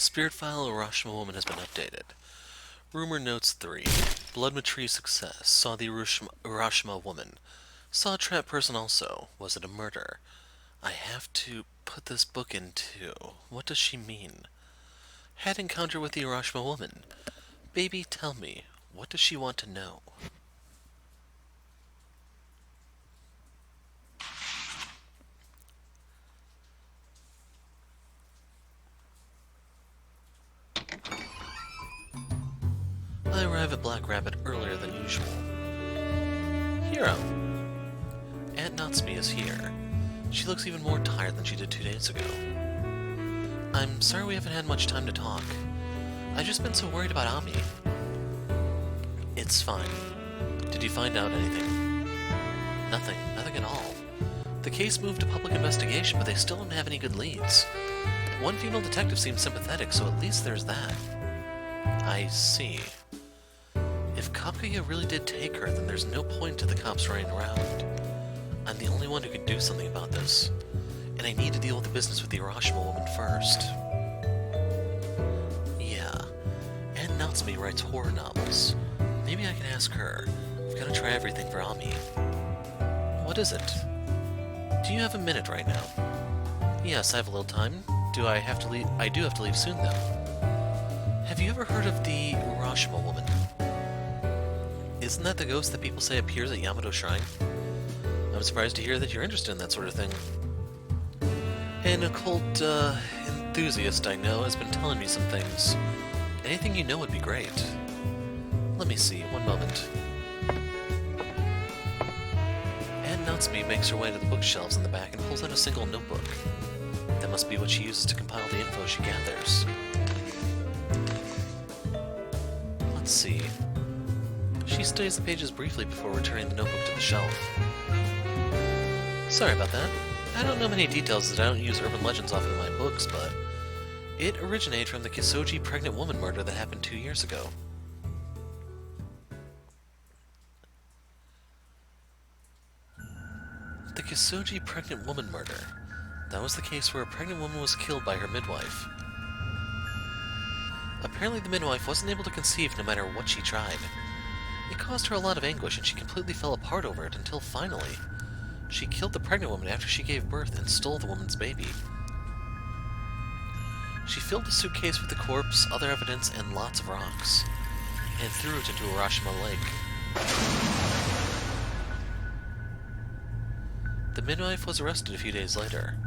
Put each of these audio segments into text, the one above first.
Spirit file Urashima Woman has been updated. Rumor notes 3. Bloodmetry success. Saw the Urashima Woman. Saw a trap person also. Was it a murder? I have to put this book in too. What does she mean? Had encounter with the Urashima Woman. Baby, tell me. What does she want to know? I arrive at Black Rabbit earlier than usual. Hero! Aunt Natsume is here. She looks even more tired than she did 2 days ago. I'm sorry we haven't had much time to talk. I've just been so worried about Ami. It's fine. Did you find out anything? Nothing. Nothing at all. The case moved to public investigation, but they still don't have any good leads. One female detective seems sympathetic, so at least there's that. I see. If Kakuya really did take her, then there's no point to the cops running around. I'm the only one who can do something about this, and I need to deal with the business with the Urashima Woman first. Yeah, Aunt Natsume writes horror novels. Maybe I can ask her. I've got to try everything for Ami. What is it? Do you have a minute right now? Yes, I have a little time. Do I have to leave? I do have to leave soon, though. Have you ever heard of the Urashima Woman? Isn't that the ghost that people say appears at Yamato Shrine? I'm surprised to hear that you're interested in that sort of thing. An occult enthusiast I know has been telling me some things. Anything you know would be great. Let me see, one moment. Aunt Natsume makes her way to the bookshelves in the back and pulls out a single notebook. That must be what she uses to compile the info she gathers. Let's see. She studies the pages briefly before returning the notebook to the shelf. Sorry about that. I don't know many details as I don't use urban legends often in my books, but it originated from the Kisoji pregnant woman murder that happened 2 years ago. The Kisoji pregnant woman murder. That was the case where a pregnant woman was killed by her midwife. Apparently the midwife wasn't able to conceive no matter what she tried. It caused her a lot of anguish and she completely fell apart over it until finally, she killed the pregnant woman after she gave birth and stole the woman's baby. She filled the suitcase with the corpse, other evidence, and lots of rocks, and threw it into Urashima Lake. The midwife was arrested a few days later.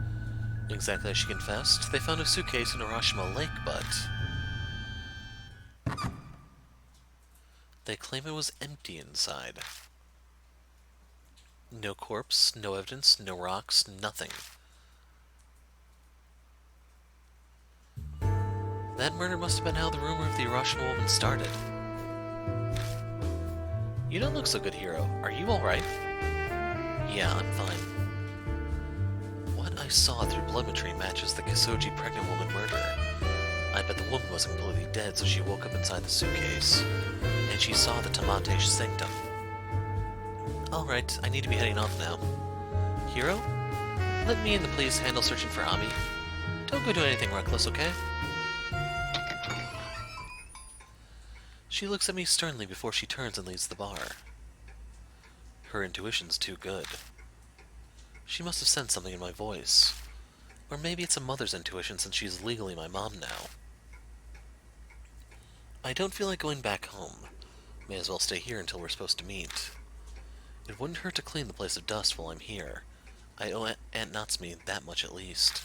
Exactly as she confessed, they found a suitcase in Urashima Lake, but they claim it was empty inside. No corpse, no evidence, no rocks, nothing. That murder must have been how the rumor of the Urashima Woman started. You don't look so good, Hero. Are you alright? Yeah, I'm fine. What I saw through bloodmetry matches the Kisoji pregnant woman murder. I bet the woman wasn't completely dead, so she woke up inside the suitcase, and she saw the Tamate sanctum. Alright, I need to be heading off now. Hero? Let me and the police handle searching for Ami. Don't go do anything reckless, okay? She looks at me sternly before she turns and leaves the bar. Her intuition's too good. She must have sensed something in my voice. Or maybe it's a mother's intuition since she's legally my mom now. I don't feel like going back home. May as well stay here until we're supposed to meet. It wouldn't hurt to clean the place of dust while I'm here. I owe Aunt Natsume that much at least.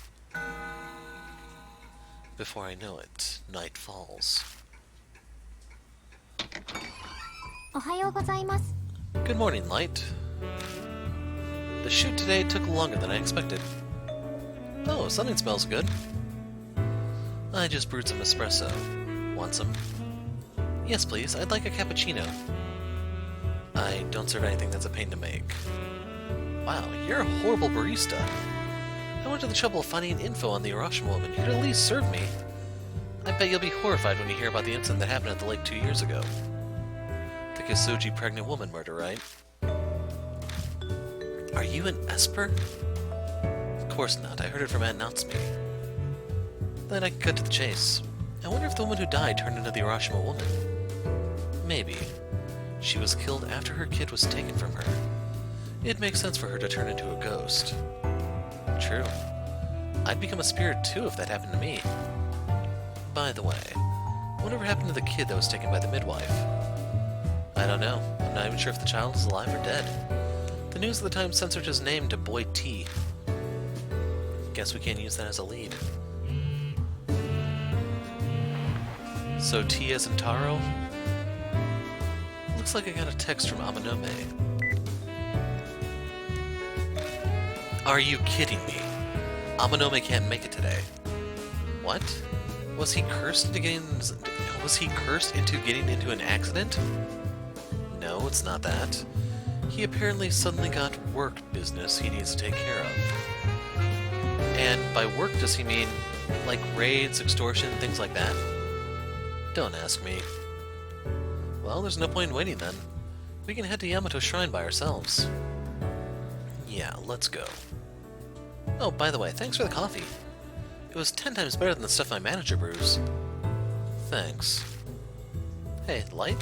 Before I know it, night falls. Good morning, Light. The shoot today took longer than I expected. Oh, something smells good. I just brewed some espresso. Want some? Yes, please. I'd like a cappuccino. I don't serve anything that's a pain to make. Wow, you're a horrible barista. I went to the trouble of finding info on the Urashima Woman. You could at least serve me. I bet you'll be horrified when you hear about the incident that happened at the lake 2 years ago. The Kisoji pregnant woman murder, right? Are you an Esper? Of course not. I heard it from Aunt Natsume. Then I can cut to the chase. I wonder if the woman who died turned into the Urashima Woman. Maybe. She was killed after her kid was taken from her. It makes sense for her to turn into a ghost. True. I'd become a spirit too if that happened to me. By the way, whatever happened to the kid that was taken by the midwife? I don't know. I'm not even sure if the child is alive or dead. The News of the Times censored his name to Boy T. Guess we can't use that as a lead. So T as in Taro? Looks like I got a text from Amanome. Are you kidding me? Amanome can't make it today. What? Was he cursed into getting into an accident? No, it's not that. He apparently suddenly got work business he needs to take care of. And by work, does he mean like raids, extortion, things like that? Don't ask me. Well, there's no point in waiting then. We can head to Yamato Shrine by ourselves. Yeah, let's go. Oh, by the way, thanks for the coffee. It was 10 times better than the stuff my manager brews. Thanks. Hey, Light?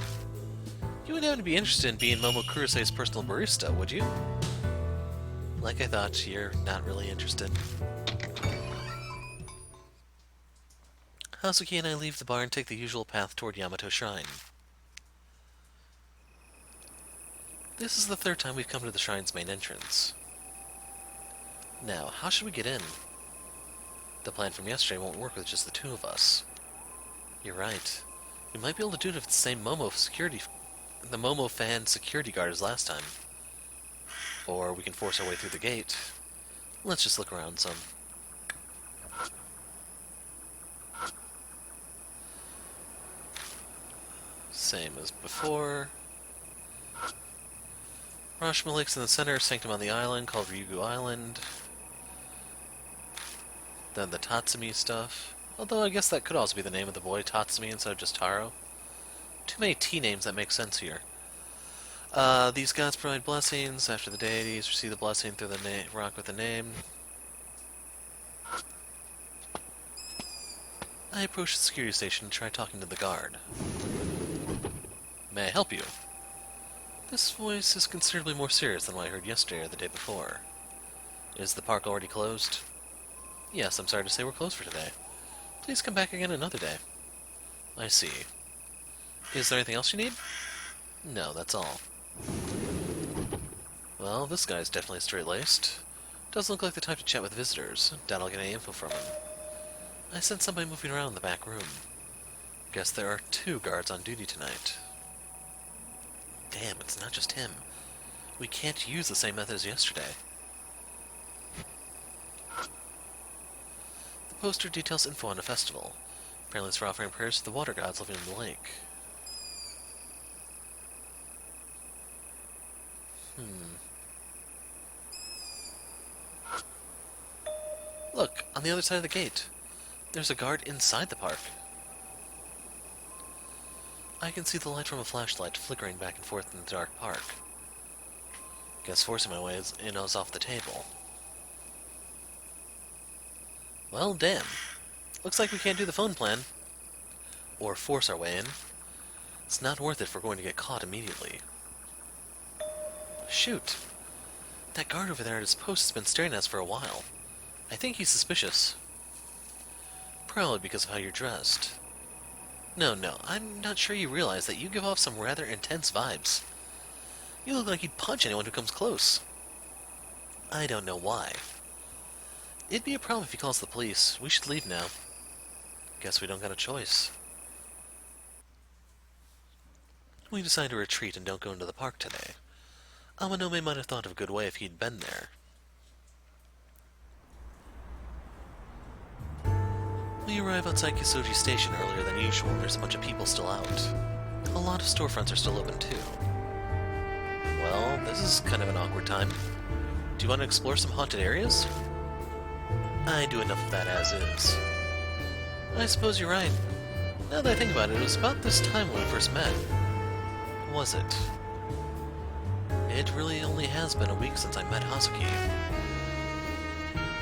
You wouldn't happen to be interested in being Momo Kurosei's personal barista, would you? Like I thought, you're not really interested. Hazuki and I leave the bar and take the usual path toward Yamato Shrine. This is the third time we've come to the shrine's main entrance. Now, how should we get in? The plan from yesterday won't work with just the two of us. You're right. We might be able to do it with the same Momo fan security guard as last time. Or we can force our way through the gate. Let's just look around some. Same as before. Urashima Lake's in the center, Sanctum on the island, called Ryugu Island. Then the Tatsumi stuff. Although I guess that could also be the name of the boy, Tatsumi, instead of just Taro. Too many T names that make sense here. These gods provide blessings. After the deities receive the blessing through the rock with the name. I approach the security station and try talking to the guard. May I help you? This voice is considerably more serious than what I heard yesterday or the day before. Is the park already closed? Yes, I'm sorry to say we're closed for today. Please come back again another day. I see. Is there anything else you need? No, that's all. Well, this guy's definitely straight-laced. Doesn't look like the type to chat with visitors. Doubt I'll get any info from him. I sense somebody moving around in the back room. Guess there are 2 guards on duty tonight. Damn, it's not just him. We can't use the same method as yesterday. The poster details info on a festival. Apparently it's for offering prayers to the water gods living in the lake. Look, on the other side of the gate. There's a guard inside the park. I can see the light from a flashlight flickering back and forth in the dark park. Guess forcing my way is off the table. Well, damn. Looks like we can't do the phone plan. Or force our way in. It's not worth it if we're going to get caught immediately. Shoot. That guard over there at his post has been staring at us for a while. I think he's suspicious. Probably because of how you're dressed. No, I'm not sure you realize that you give off some rather intense vibes. You look like you'd punch anyone who comes close. I don't know why. It'd be a problem if he calls the police. We should leave now. Guess we don't got a choice. We decide to retreat and don't go into the park today. Amanome might have thought of a good way if he'd been there. We arrive outside Kisoji Station earlier than usual. There's a bunch of people still out. A lot of storefronts are still open too. Well, this is kind of an awkward time. Do you want to explore some haunted areas? I do enough of that as is. I suppose you're right. Now that I think about it, it was about this time when we first met. Was it? It really only has been a week since I met Hazuki.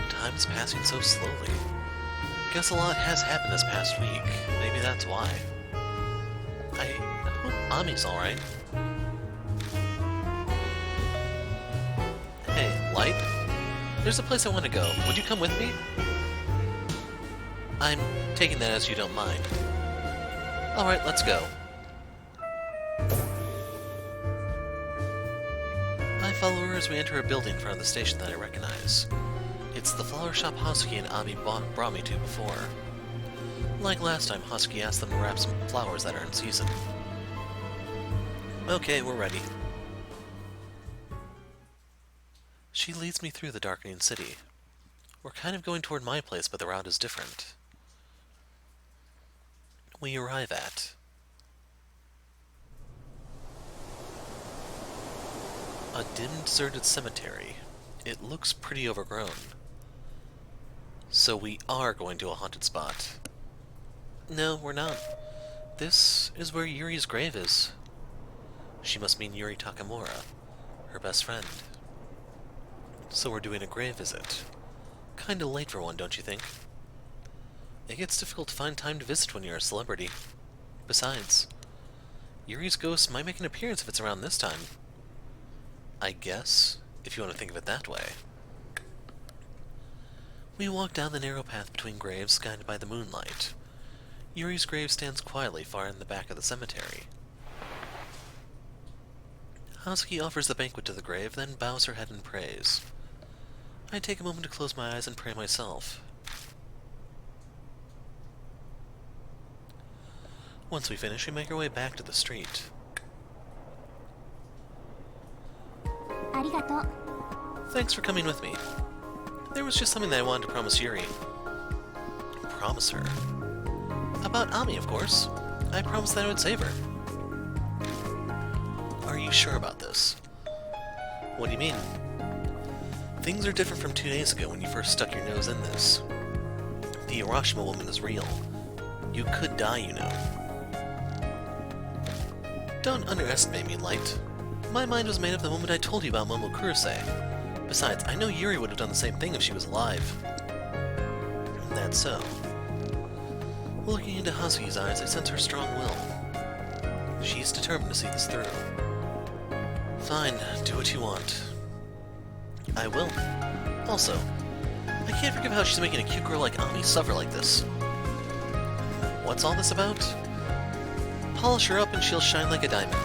Time's passing so slowly. Guess a lot has happened this past week. Maybe that's why. I hope Ami's alright. Hey, Light? There's a place I want to go. Would you come with me? I'm taking that as you don't mind. Alright, let's go. I follow her as we enter a building in front of the station that I recognize. It's the flower shop Hasuki and Ami brought me to before. Like last time, Hasuki asked them to wrap some flowers that are in season. Okay, we're ready. She leads me through the darkening city. We're kind of going toward my place, but the route is different. We arrive at a dim, deserted cemetery. It looks pretty overgrown. So we are going to a haunted spot. No, we're not. This is where Yuri's grave is. She must mean Yuri Takamura, her best friend. So we're doing a grave visit. Kinda late for one, don't you think? It gets difficult to find time to visit when you're a celebrity. Besides, Yuri's ghost might make an appearance if it's around this time. I guess, if you want to think of it that way. We walk down the narrow path between graves, guided by the moonlight. Yuri's grave stands quietly far in the back of the cemetery. Hasuki offers the banquet to the grave, then bows her head and prays. I take a moment to close my eyes and pray myself. Once we finish, we make our way back to the street. Arigato. Thanks for coming with me. There was just something that I wanted to promise Yuri. Promise her? About Ami, of course. I promised that I would save her. Are you sure about this? What do you mean? Things are different from 2 days ago when you first stuck your nose in this. The Urashima Woman is real. You could die, you know. Don't underestimate me, Light. My mind was made up the moment I told you about Momo Kurose. Besides, I know Yuri would have done the same thing if she was alive. That's so. Looking into Hasuki's eyes, I sense her strong will. She's determined to see this through. Fine, do what you want. I will. Also, I can't forgive how she's making a cute girl like Ami suffer like this. What's all this about? Polish her up and she'll shine like a diamond.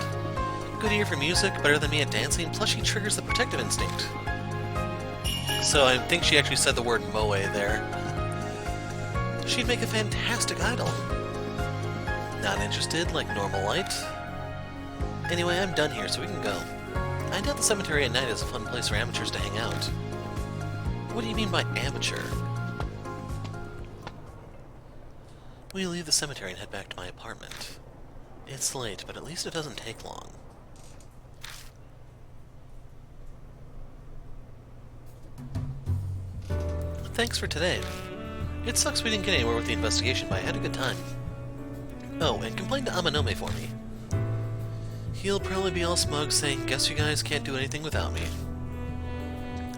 Good ear for music, better than me at dancing, plus she triggers the protective instinct. So I think she actually said the word moe there. She'd make a fantastic idol. Not interested, like normal Light? Anyway, I'm done here, so we can go. I doubt the cemetery at night is a fun place for amateurs to hang out. What do you mean by amateur? We leave the cemetery and head back to my apartment. It's late, but at least it doesn't take long. Thanks for today. It sucks we didn't get anywhere with the investigation, but I had a good time. Oh, and complain to Amanome for me. He'll probably be all smug saying, "Guess you guys can't do anything without me."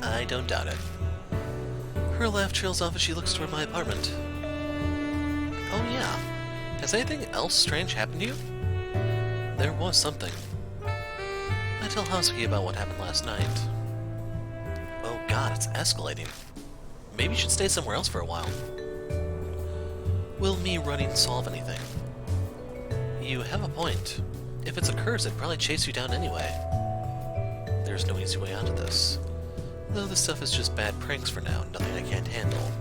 I don't doubt it. Her laugh trails off as she looks toward my apartment. Oh yeah. Has anything else strange happened to you? There was something. I tell Hasuki about what happened last night. Oh god, it's escalating. Maybe you should stay somewhere else for a while. Will me running solve anything? You have a point. If it's a curse, it'd probably chase you down anyway. There's no easy way out of this. Though this stuff is just bad pranks for now, nothing I can't handle.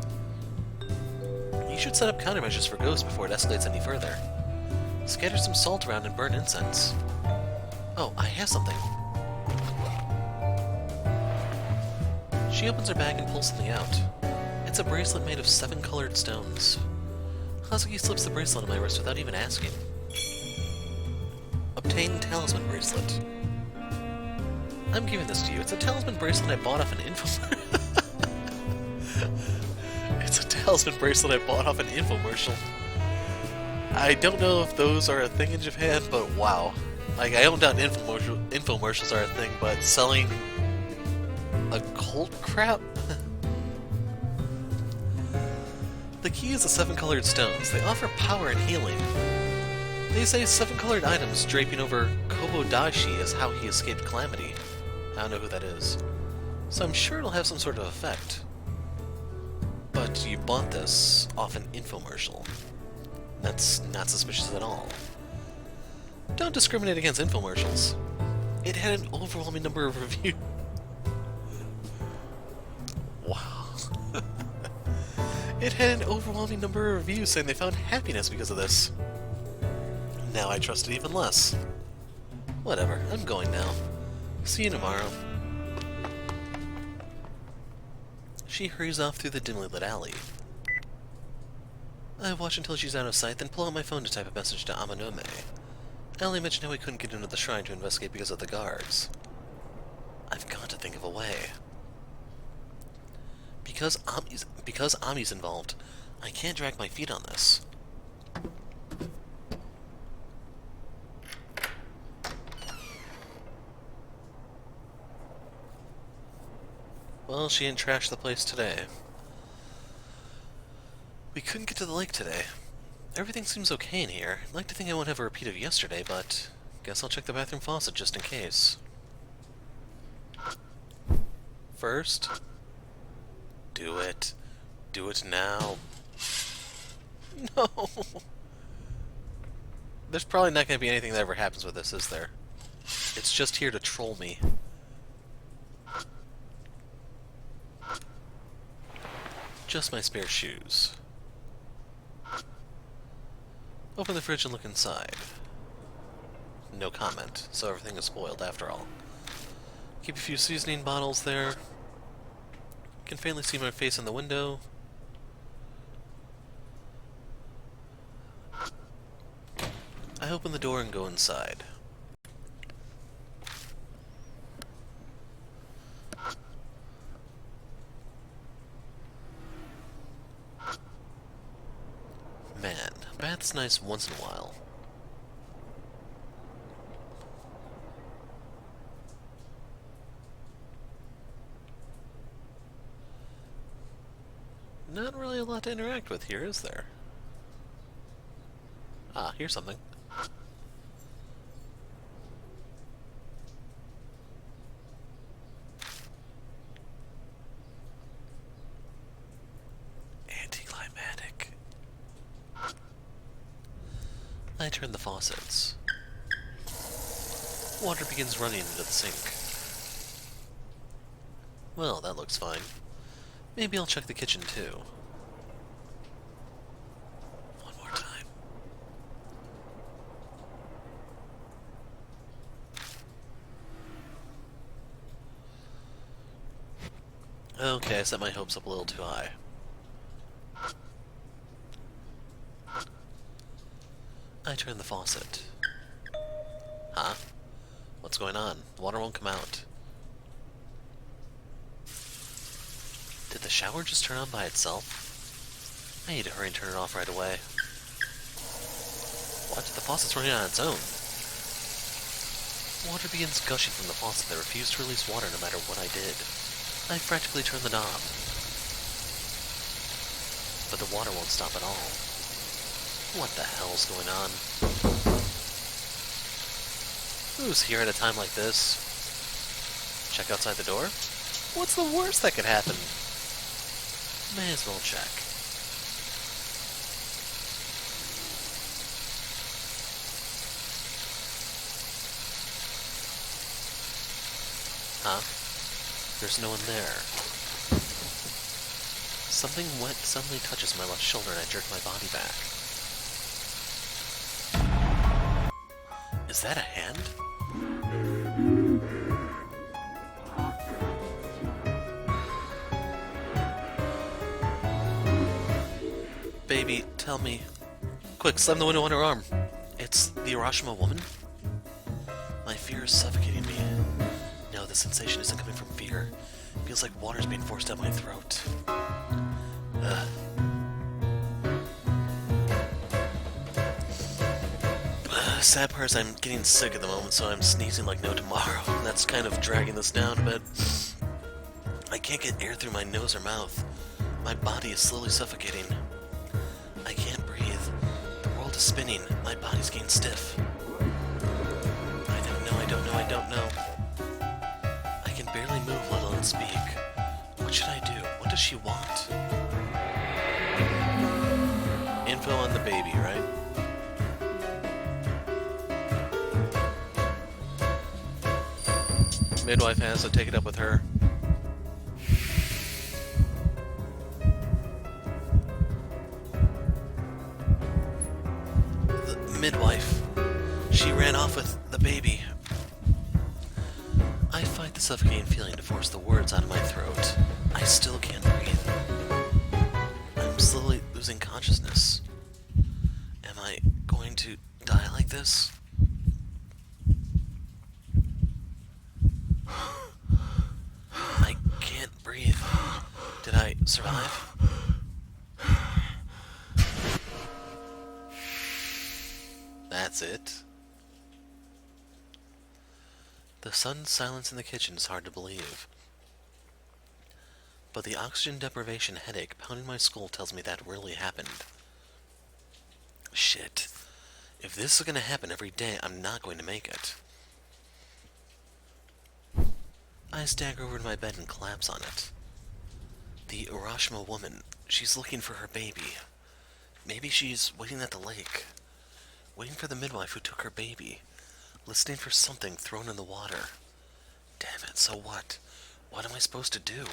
You should set up countermeasures for ghosts before it escalates any further. Scatter some salt around and burn incense. Oh, I have something. She opens her bag and pulls something out. It's a bracelet made of 7 colored stones. Hasuki slips the bracelet on my wrist without even asking. Obtain talisman bracelet. I'm giving this to you. It's a talisman bracelet I bought off an infomercial. It's a talisman bracelet I bought off an infomercial. I don't know if those are a thing in Japan, but wow. Like, I don't doubt infomercials are a thing, but selling occult crap? The key is the 7 colored stones. They offer power and healing. They say 7 colored items draping over Kobodashi is how he escaped calamity. I don't know who that is. So I'm sure it'll have some sort of effect. But you bought this off an infomercial. That's not suspicious at all. Don't discriminate against infomercials. It had an overwhelming number of reviews. Wow. It had an overwhelming number of reviews saying they found happiness because of this. Now I trust it even less. Whatever, I'm going now. See you tomorrow. She hurries off through the dimly lit alley. I watch until she's out of sight, then pull out my phone to type a message to Amanome. Ellie mentioned how we couldn't get into the shrine to investigate because of the guards. I've got to think of a way. Because Ami's involved, I can't drag my feet on this. Well, she didn't trash the place today. We couldn't get to the lake today. Everything seems okay in here. I'd like to think I won't have a repeat of yesterday, but guess I'll check the bathroom faucet just in case. First, do it. Do it now. No! There's probably not going to be anything that ever happens with this, is there? It's just here to troll me. Just my spare shoes. Open the fridge and look inside. No comment, so everything is spoiled after all. Keep a few seasoning bottles there. Can faintly see my face in the window. I open the door and go inside. Man, bath's nice once in a while. Not really a lot to interact with here, is there? Ah, here's something. Anticlimactic. I turn the faucets. Water begins running into the sink. Well, that looks fine. Maybe I'll check the kitchen too. One more time. Okay, I set my hopes up a little too high. I turn the faucet. Huh? What's going on? The water won't come out. Did the shower just turn on by itself? I need to hurry and turn it off right away. What? The faucet's running on its own. Water begins gushing from the faucet that refused to release water no matter what I did. I frantically turn the knob. But the water won't stop at all. What the hell's going on? Who's here at a time like this? Check outside the door? What's the worst that could happen? May as well check. Huh? There's no one there. Something wet suddenly touches my left shoulder and I jerk my body back. Is that a hand? Baby, tell me. Quick, slam the window on her arm. It's the Urashima Woman? My fear is suffocating me. No, the sensation isn't coming from fear. It feels like water's being forced down my throat. Ugh. Sad part is I'm getting sick at the moment, so I'm sneezing like no tomorrow. And that's kind of dragging this down a bit. I can't get air through my nose or mouth. My body is slowly suffocating. spinning. My body's getting stiff. I don't know. I can barely move, let alone speak. What should I do? What does she want? Info on the baby, right? Midwife has, so take it up with her. The midwife. She ran off with the baby. I fight the suffocating feeling to force the words out of my throat. I still can't breathe. I'm slowly losing consciousness. Am I going to die like this? I can't breathe. Did I survive? That's it. The sudden silence in the kitchen is hard to believe. But the oxygen deprivation headache pounding my skull tells me that really happened. Shit. If this is gonna happen every day, I'm not going to make it. I stagger over to my bed and collapse on it. The Urashima Woman, she's looking for her baby. Maybe she's waiting at the lake. Waiting for the midwife who took her baby. Listening for something thrown in the water. Damn it, so what? What am I supposed to do?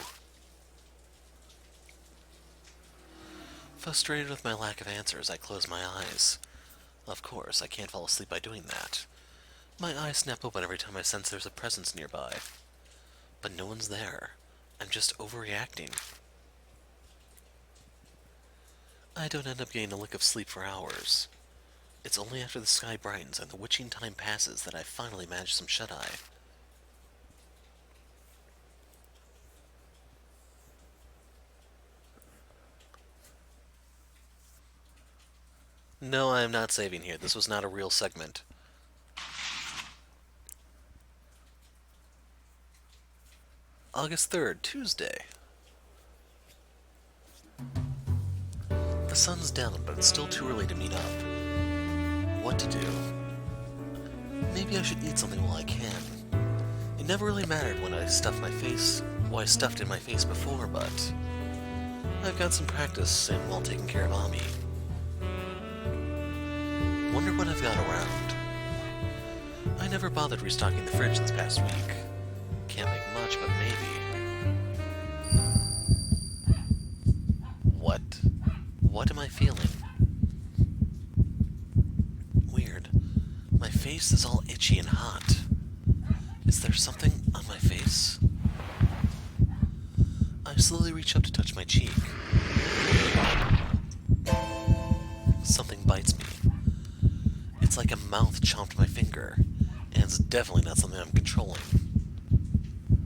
Frustrated with my lack of answers, I close my eyes. Of course, I can't fall asleep by doing that. My eyes snap open every time I sense there's a presence nearby. But no one's there. I'm just overreacting. I don't end up getting a lick of sleep for hours. It's only after the sky brightens and the witching time passes that I finally manage some shut-eye. No, I am not saving here. This was not a real segment. August 3rd, Tuesday. The sun's down, but it's still too early to meet up. What to do? Maybe I should eat something while I can. It never really mattered when I stuffed my face, what I stuffed in my face before, but I've got some practice in while taking care of Ami. Wonder what I've got around. I never bothered restocking the fridge this past week. Can't make much, but maybe. What? What am I feeling? Weird. My face is all itchy and hot. Is there something on my face? I slowly reach up to touch my cheek. Something bites me. It's like a mouth chomped my finger, and it's definitely not something I'm controlling.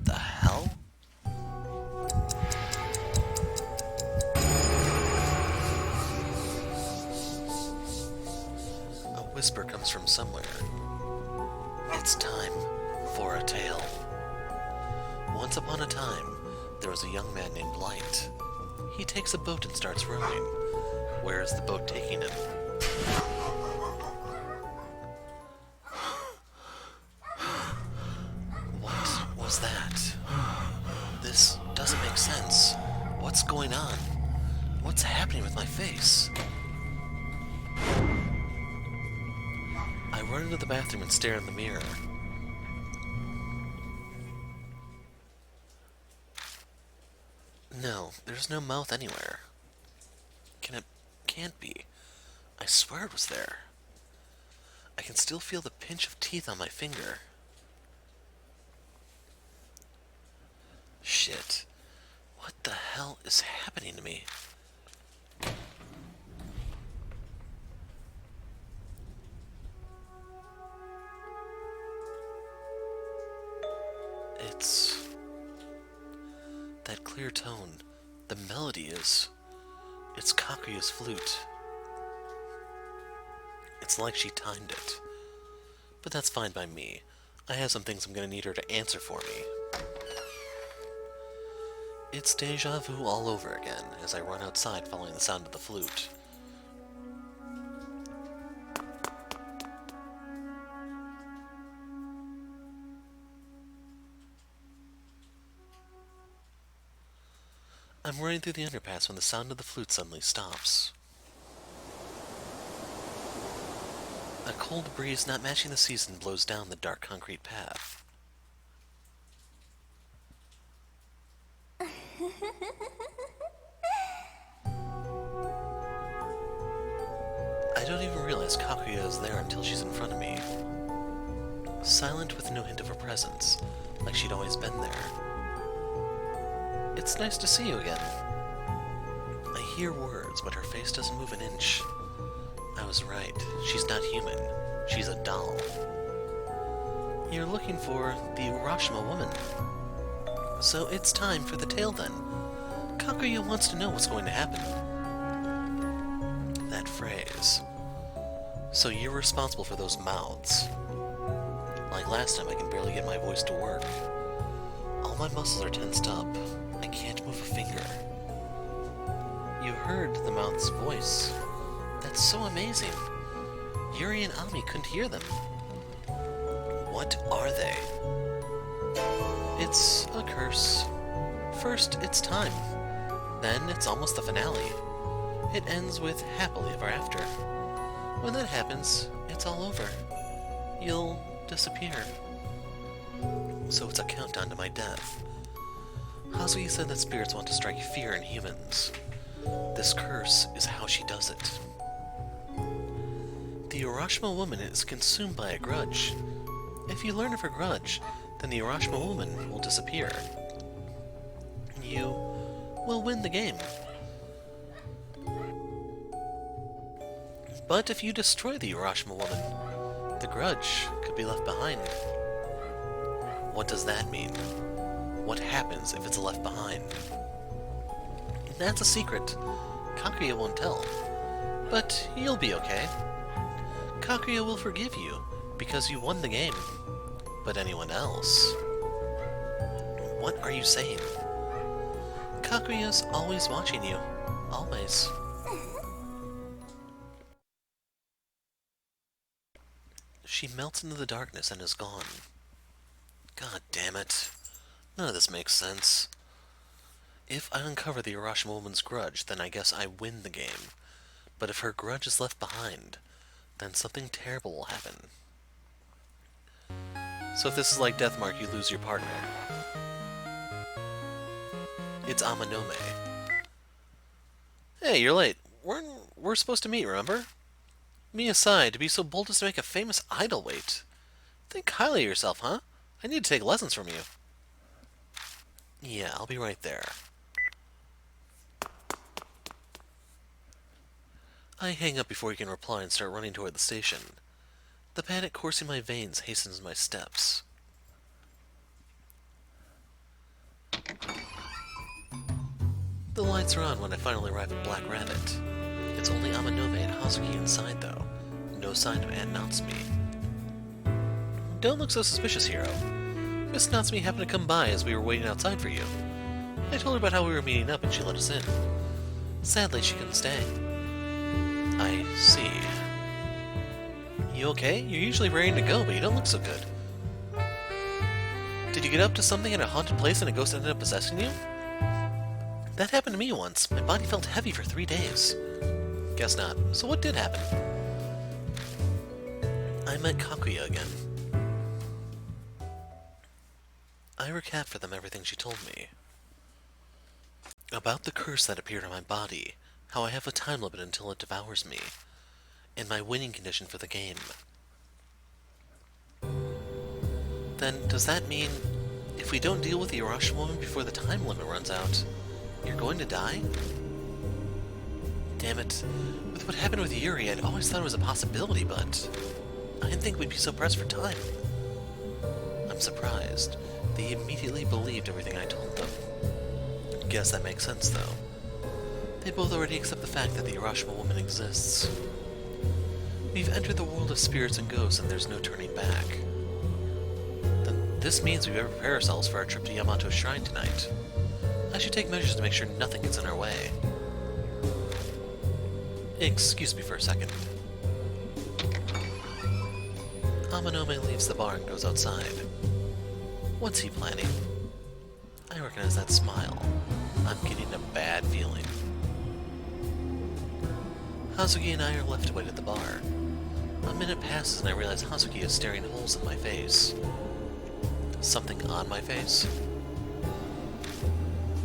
The hell? A whisper comes from somewhere. It's time for a tale. Once upon a time, there was a young man named Light. He takes a boat and starts rowing. Where is the boat taking him? What was that? This doesn't make sense. What's going on? What's happening with my face? I run into the bathroom and stare in the mirror. No, there's no mouth anywhere. Can't be. I swear it was there. I can still feel the pinch of teeth on my finger. Shit. What the hell is happening to me? It's that clear tone. The melody is... It's Kakuya's flute. It's like she timed it. But that's fine by me. I have some things I'm gonna need her to answer for me. It's deja vu all over again as I run outside following the sound of the flute. I'm running through the underpass when the sound of the flute suddenly stops. A cold breeze not matching the season blows down the dark concrete path. I don't even realize Kakuya is there until she's in front of me. Silent with no hint of her presence, like she'd always been there. It's nice to see you again. I hear words, but her face doesn't move an inch. I was right. She's not human. She's a doll. You're looking for the Urashima Woman. So it's time for the tale then. Kakuya wants to know what's going to happen. That phrase. So you're responsible for those mouths. Like last time, I can barely get my voice to work. All my muscles are tensed up. I can't move a finger. You heard the mouth's voice. That's so amazing. Yuri and Ami couldn't hear them. What are they? It's a curse. First, it's time. Then, it's almost the finale. It ends with happily ever after. When that happens, it's all over. You'll disappear. So it's a countdown to my death. Hazuki said that spirits want to strike fear in humans. This curse is how she does it. The Urashima Woman is consumed by a grudge. If you learn of her grudge, then the Urashima Woman will disappear. You will win the game. But if you destroy the Urashima Woman, the grudge could be left behind. What does that mean? What happens if it's left behind? That's a secret. Kakuya won't tell. But you'll be okay. Kakuya will forgive you, because you won the game. But anyone else? What are you saying? Kakuya's always watching you. Always. She melts into the darkness and is gone. God damn it. None of this makes sense. If I uncover the Urashima Woman's grudge, then I guess I win the game. But if her grudge is left behind, then something terrible will happen. So if this is like Deathmark, you lose your partner. It's Amanome. Hey, you're late. We're supposed to meet, remember? Me aside, to be so bold as to make a famous idol wait. Think highly of yourself, huh? I need to take lessons from you. Yeah, I'll be right there. I hang up before he can reply and start running toward the station. The panic coursing my veins hastens my steps. The lights are on when I finally arrive at Black Rabbit. It's only Amanome and Hazuki inside, though. No sign of Aunt Natsume. Don't look so suspicious, Hero. Miss Natsume happened to come by as we were waiting outside for you. I told her about how we were meeting up and she let us in. Sadly, she couldn't stay. I see. You okay? You're usually raring to go, but you don't look so good. Did you get up to something in a haunted place and a ghost ended up possessing you? That happened to me once. My body felt heavy for 3 days. Guess not. So what did happen? I met Kakuya again. I recap for them everything she told me. About the curse that appeared on my body, how I have a time limit until it devours me, and my winning condition for the game. Then, does that mean, if we don't deal with the Urashima Woman before the time limit runs out, you're going to die? Damn it. With what happened with Yuri, I'd always thought it was a possibility, but I didn't think we'd be so pressed for time. I'm surprised. They immediately believed everything I told them. Guess that makes sense, though. They both already accept the fact that the Urashima Woman exists. We've entered the world of spirits and ghosts, and there's no turning back. Then this means we better prepare ourselves for our trip to Yamato's shrine tonight. I should take measures to make sure nothing gets in our way. Excuse me for a second. Amanome leaves the bar and goes outside. What's he planning? I recognize that smile. I'm getting a bad feeling. Hazuki and I are left to wait at the bar. A minute passes and I realize Hazuki is staring holes in my face. Something on my face?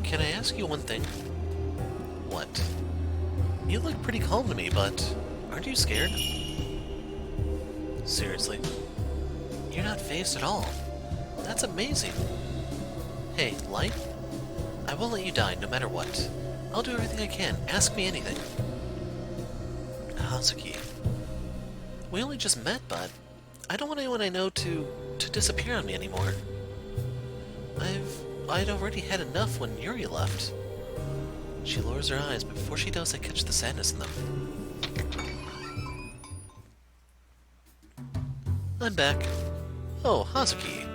Can I ask you one thing? What? You look pretty calm to me, but aren't you scared? Seriously? You're not fazed at all. That's amazing. Hey, Light? I won't let you die no matter what. I'll do everything I can. Ask me anything. Hazuki. We only just met, but I don't want anyone I know to disappear on me anymore. I'd already had enough when Yuri left. She lowers her eyes, but before she does, I catch the sadness in them. I'm back. Oh, Hazuki.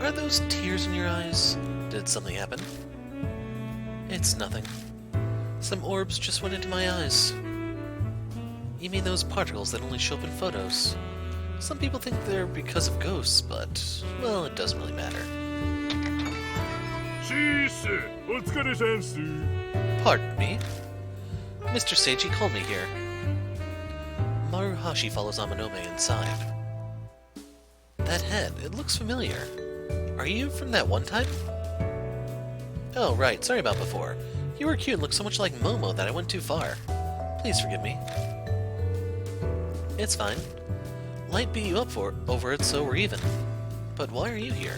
Are those tears in your eyes? Did something happen? It's nothing. Some orbs just went into my eyes. You mean those particles that only show up in photos? Some people think they're because of ghosts, but, well, it doesn't really matter. Pardon me? Mr. Seiji called me here. Maruhashi follows Amanome inside. That head, it looks familiar. Are you from that one time? Oh, right, sorry about before. You were cute and looked so much like Momo that I went too far. Please forgive me. It's fine. Light beat you up over it, so we're even. But why are you here?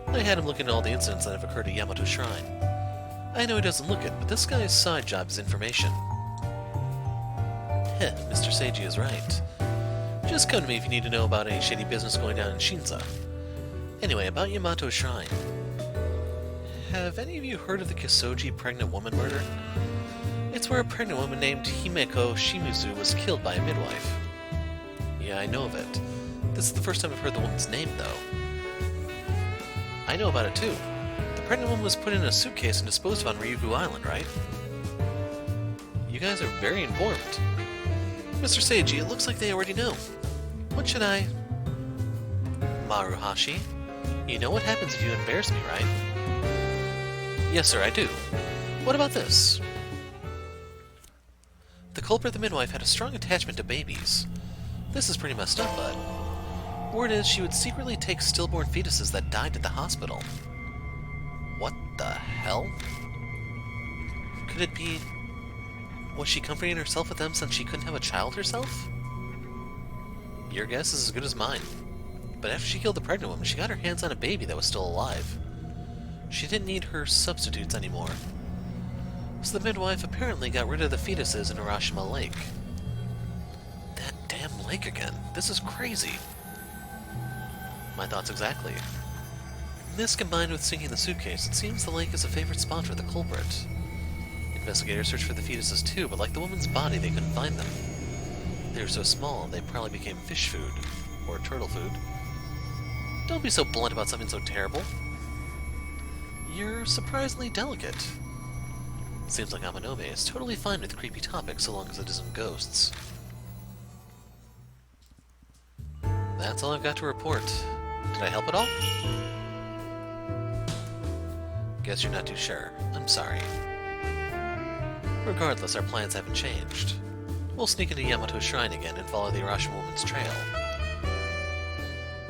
I had him look into all the incidents that have occurred at Yamato Shrine. I know he doesn't look it, but this guy's side job is information. Heh, Mr. Seiji is right. Just come to me if you need to know about any shady business going down in Shinza. Anyway, about Yamato Shrine. Have any of you heard of the Kisoji pregnant woman murder? It's where a pregnant woman named Himeko Shimizu was killed by a midwife. Yeah, I know of it. This is the first time I've heard the woman's name, though. I know about it, too. The pregnant woman was put in a suitcase and disposed of on Ryukyu Island, right? You guys are very informed. Mr. Seiji, it looks like they already know. What should I... Maruhashi, you know what happens if you embarrass me, right? Yes, sir, I do. What about this? The culprit, the midwife, had a strong attachment to babies. This is pretty messed up, but... Word is she would secretly take stillborn fetuses that died at the hospital. What the hell? Could it be... Was she comforting herself with them since she couldn't have a child herself? Your guess is as good as mine. But after she killed the pregnant woman, she got her hands on a baby that was still alive. She didn't need her substitutes anymore. So the midwife apparently got rid of the fetuses in Urashima Lake. That damn lake again. This is crazy. My thoughts exactly. This combined with sinking the suitcase, it seems the lake is a favorite spot for the culprit. Investigators searched for the fetuses too, but like the woman's body, they couldn't find them. They were so small, they probably became fish food. Or turtle food. Don't be so blunt about something so terrible. You're surprisingly delicate. Seems like Amanome is totally fine with creepy topics so long as it isn't ghosts. That's all I've got to report. Did I help at all? Guess you're not too sure. I'm sorry. Regardless, our plans haven't changed. We'll sneak into Yamato Shrine again and follow the Urashima Woman's trail.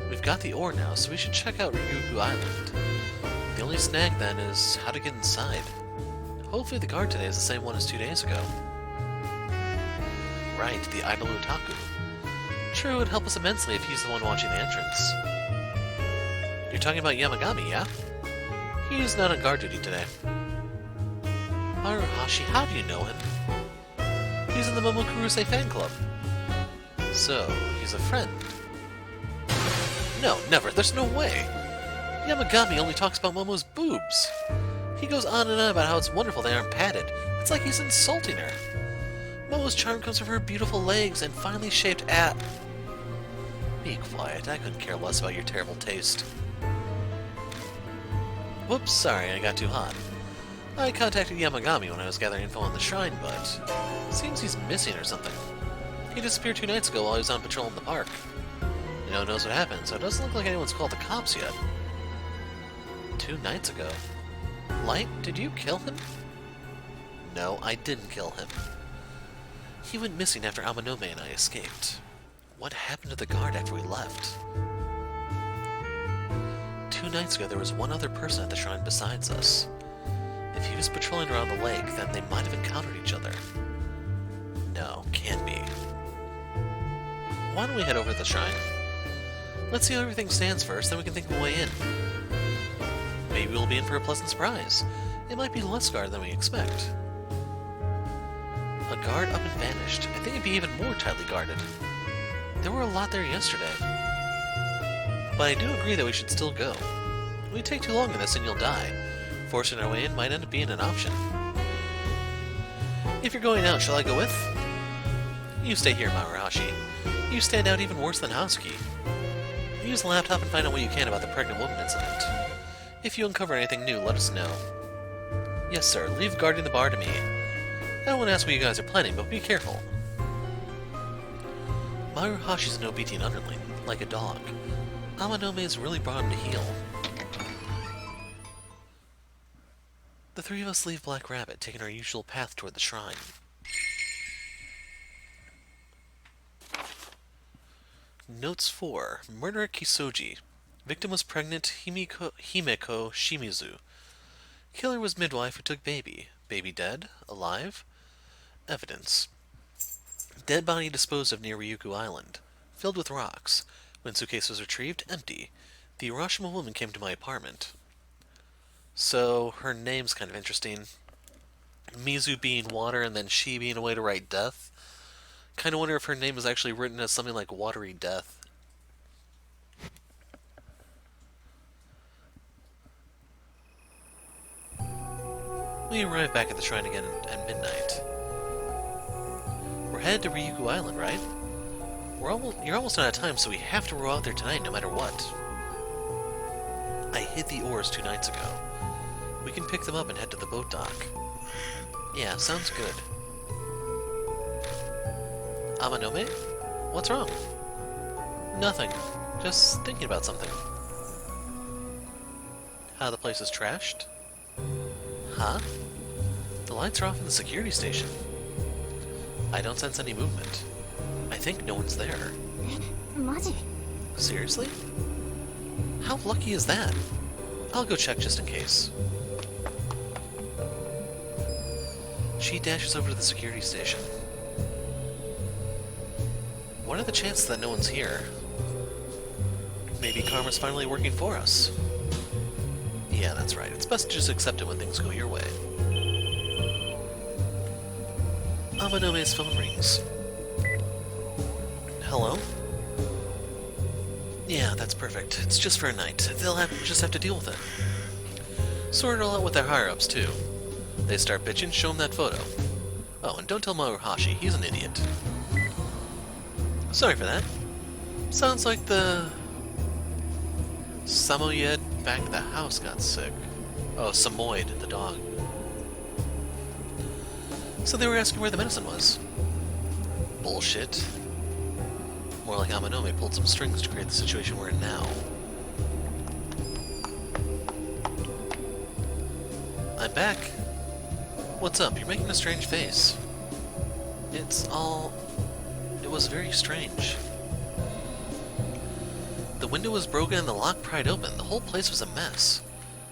We've got the ore now, so we should check out Ryukyu Island. The only snag, then, is how to get inside. Hopefully the guard today is the same one as 2 days ago. Right, the idle otaku. Sure, it would help us immensely if he's the one watching the entrance. You're talking about Yamagami, yeah? He's not on guard duty today. Maruhashi, how do you know him? He's in the Momokuruse fan club. So, he's a friend. No, never. There's no way. Yamagami only talks about Momo's boobs. He goes on and on about how it's wonderful they aren't padded. It's like he's insulting her. Momo's charm comes from her beautiful legs and finely shaped ab... Be quiet. I couldn't care less about your terrible taste. Whoops, sorry, I got too hot. I contacted Yamagami when I was gathering info on the shrine, but... seems he's missing or something. He disappeared 2 nights ago while he was on patrol in the park. No one knows what happened, so it doesn't look like anyone's called the cops yet. 2 nights ago. Light, did you kill him? No, I didn't kill him. He went missing after Amanome and I escaped. What happened to the guard after we left? 2 nights ago, there was one other person at the shrine besides us. If he was patrolling around the lake, then they might have encountered each other. No, can't be. Why don't we head over to the shrine? Let's see how everything stands first, then we can think of a way in. Maybe we'll be in for a pleasant surprise. It might be less guard than we expect. A guard up and vanished. I think it'd be even more tightly guarded. There were a lot there yesterday. But I do agree that we should still go. We take too long in this and you'll die. Forcing our way in might end up being an option. If you're going out, shall I go with? You stay here, Maruhashi. You stand out even worse than Hasuki. Use the laptop and find out what you can about the pregnant woman incident. If you uncover anything new, let us know. Yes, sir. Leave guarding the bar to me. I won't ask what you guys are planning, but be careful. Maruhashi's an obedient underling, like a dog. Amanome has really brought him to heel. The 3 of us leave Black Rabbit, taking our usual path toward the shrine. Notes 4. Murder at Kisoji. Victim was pregnant Himeko Shimizu. Killer was midwife who took baby. Baby dead? Alive? Evidence. Dead body disposed of near Ryukyu Island. Filled with rocks. When suitcase was retrieved, empty. The Urashima Woman came to my apartment. So, her name's kind of interesting. Mizu being water and then she being a way to write death. Kind of wonder if her name is actually written as something like Watery Death. We arrive back at the shrine again at midnight. We're headed to Ryukyu Island, right? You're almost out of time, so we have to row out there tonight no matter what. I hid the oars 2 nights ago. We can pick them up and head to the boat dock. Yeah, sounds good. Amanome? What's wrong? Nothing. Just thinking about something. How the place is trashed? Huh? The lights are off in the security station. I don't sense any movement. I think no one's there. Seriously? How lucky is that? I'll go check just in case. She dashes over to the security station. What are the chances that no one's here? Maybe karma's finally working for us. Yeah, that's right. It's best to just accept it when things go your way. Amanome's phone rings. Hello? Yeah, that's perfect. It's just for a night. They'll just have to deal with it. Sort it all out with their higher-ups, too. They start bitching, show them that photo. Oh, and don't tell Maruhashi, he's an idiot. Sorry for that. Sounds like the Samoyed back at the house got sick. Oh, Samoyed, the dog. So they were asking where the medicine was. Bullshit. More like Amanome pulled some strings to create the situation we're in now. I'm back. What's up? You're making a strange face. It was very strange. The window was broken and the lock pried open. The whole place was a mess.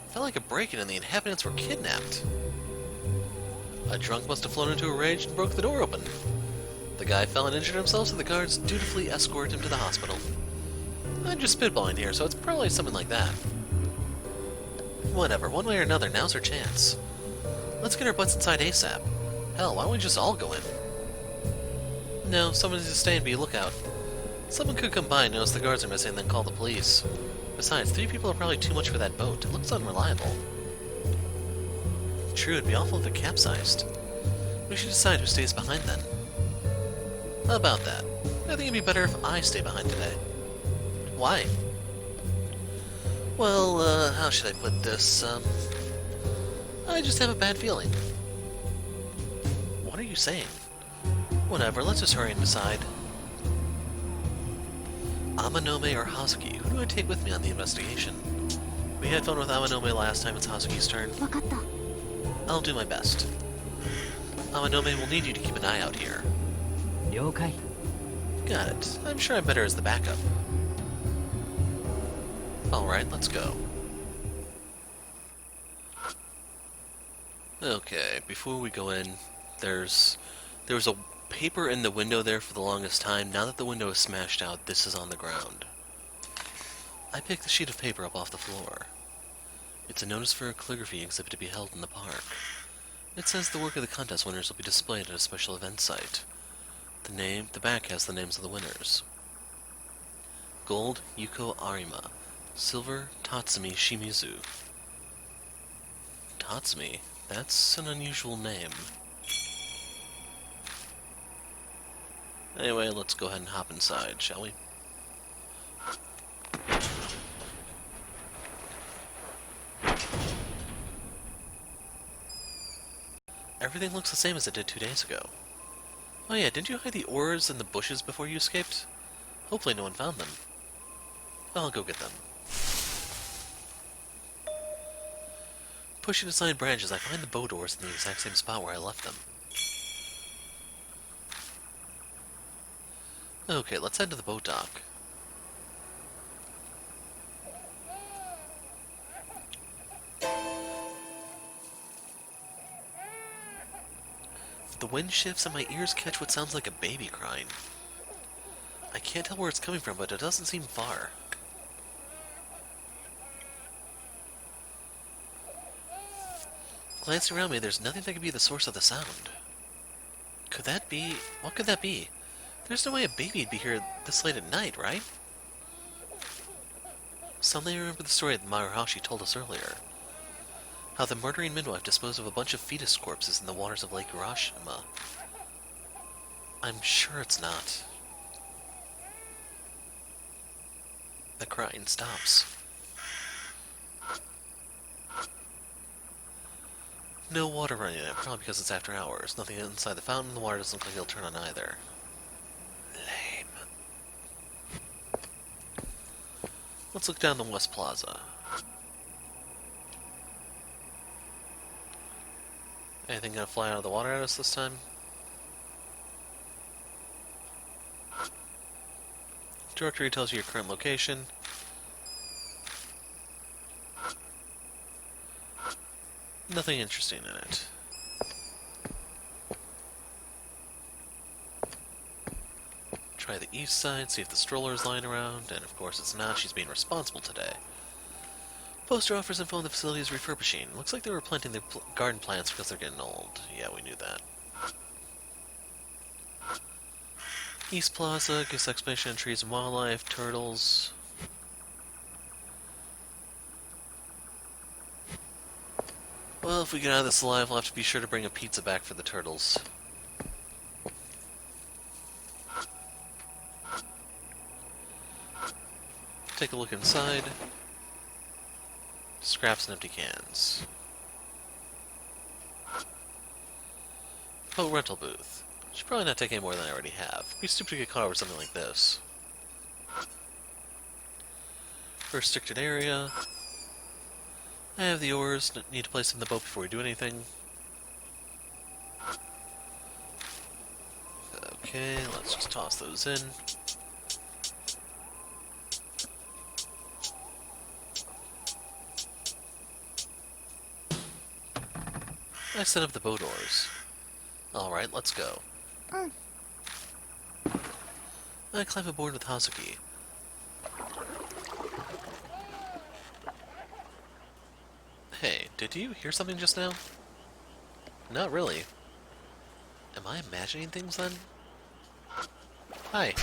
Felt like a break-in and the inhabitants were kidnapped. A drunk must have flown into a rage and broke the door open. The guy fell and injured himself, so the guards dutifully escorted him to the hospital. I'm just spitballing here, so it's probably something like that. Whatever, one way or another, now's our chance. Let's get our butts inside ASAP. Hell, why don't we just all go in? No, someone needs to stay and be a lookout. Someone could come by and notice the guards are missing and then call the police. Besides, 3 people are probably too much for that boat. It looks unreliable. True, it'd be awful if it capsized. We should decide who stays behind then. How about that? I think it'd be better if I stay behind today. Why? Well, how should I put this? I just have a bad feeling. What are you saying? Whatever, let's just hurry and decide. Amanome or Hazuki, who do I take with me on the investigation? We had fun with Amanome last time it's Hazuki's turn. わかった。 I'll do my best. Amanome will need you to keep an eye out here. 了解。 Got it. I'm sure I'm better as the backup. Alright, let's go. Okay, before we go in, there was a paper in the window there for the longest time. Now that the window is smashed out, this is on the ground. I picked the sheet of paper up off the floor. It's a notice for a calligraphy exhibit to be held in the park. It says the work of the contest winners will be displayed at a special event site. The back has the names of the winners. Gold, Yuko Arima. Silver, Tatsumi Shimizu. Tatsumi? That's an unusual name. Anyway, let's go ahead and hop inside, shall we? Everything looks the same as it did 2 days ago. Oh yeah, didn't you hide the oars in the bushes before you escaped? Hopefully no one found them. I'll go get them. Pushing aside branches, I find the boat oars in the exact same spot where I left them. Okay, let's head to the boat dock. The wind shifts and my ears catch what sounds like a baby crying. I can't tell where it's coming from, but it doesn't seem far. Glancing around me, there's nothing that could be the source of the sound. Could that be... What could that be? There's no way a baby'd be here this late at night, right? Suddenly I remember the story that Maruhashi told us earlier. How the murdering midwife disposed of a bunch of fetus corpses in the waters of Lake Urashima. I'm sure it's not. The crying stops. No water running in it, probably because it's after hours. Nothing inside the fountain, the water doesn't look like it'll turn on either. Lame. Let's look down the West Plaza. Anything gonna fly out of the water at us this time? Directory tells you your current location. Nothing interesting in it. Try the east side, see if the stroller is lying around, and of course it's not, she's being responsible today. Poster offers info on the facility is refurbishing. Looks like they were planting their garden plants because they're getting old. Yeah, we knew that. East Plaza gives explanation on trees and wildlife, turtles. Well, if we get out of this alive, we'll have to be sure to bring a pizza back for the turtles. Take a look inside. Scraps and empty cans. Boat rental booth. Should probably not take any more than I already have. It'd be stupid to get caught over something like this. Restricted area. I have the oars. Need to place them in the boat before we do anything. Okay, let's just toss those in. I set up the boat oars. Alright, let's go. I climb aboard with Hazuki. Hey, did you hear something just now? Not really. Am I imagining things then? Hi.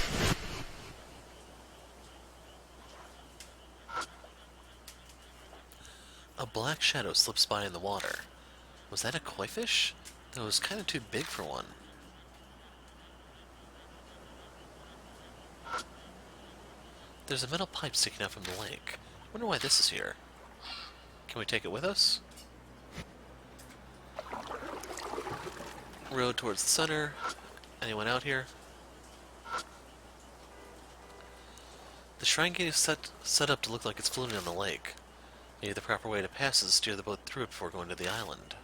A black shadow slips by in the water. Was that a koi fish? That was kind of too big for one. There's a metal pipe sticking out from the lake. Wonder why this is here. Can we take it with us? Road towards the center. Anyone out here? The shrine gate is set up to look like it's floating on the lake. Maybe the proper way to pass is to steer the boat through it before going to the island.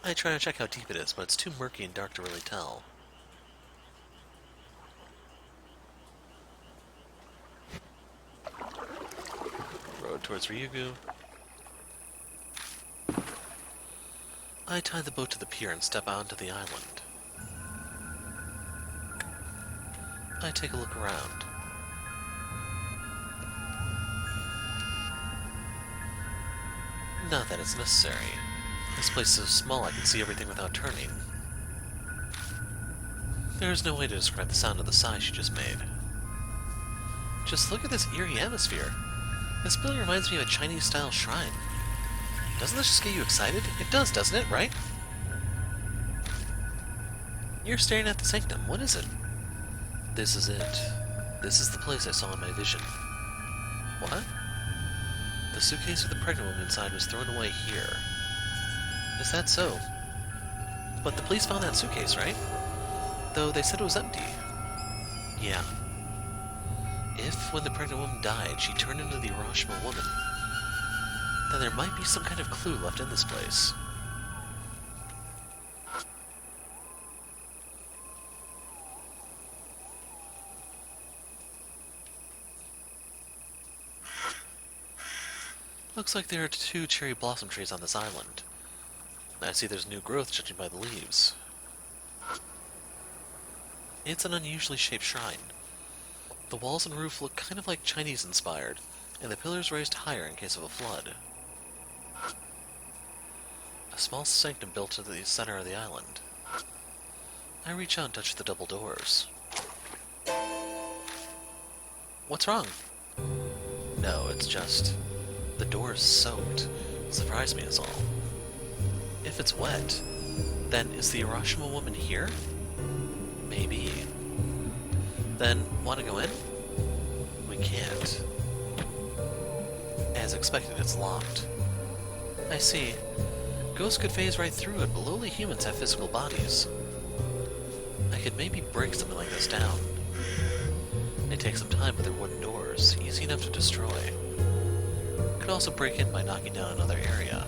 I try to check how deep it is, but it's too murky and dark to really tell. Road towards Ryugu. I tie the boat to the pier and step onto the island. I take a look around. Not that it's necessary. This place is so small I can see everything without turning. There is no way to describe the sound of the sigh she just made. Just look at this eerie atmosphere. This building reminds me of a Chinese-style shrine. Doesn't this just get you excited? It does, doesn't it, right? You're staring at the sanctum. What is it? This is it. This is the place I saw in my vision. What? The suitcase with the pregnant woman inside was thrown away here. Is that so? But the police found that suitcase, right? Though they said it was empty. Yeah. If, when the pregnant woman died, she turned into the Urashima Woman, then there might be some kind of clue left in this place. Looks like there are 2 cherry blossom trees on this island. I see there's new growth judging by the leaves. It's an unusually shaped shrine. The walls and roof look kind of like Chinese-inspired, and the pillars raised higher in case of a flood. A small sanctum built to the center of the island. I reach out and touch the double doors. What's wrong? No, it's just... the door is soaked. Surprised me is all. If it's wet, then is the Urashima Woman here? Maybe. Then, want to go in? We can't. As expected, it's locked. I see. Ghosts could phase right through it, but lowly humans have physical bodies. I could maybe break something like this down. It takes some time with their wooden doors, easy enough to destroy. Could also break in by knocking down another area.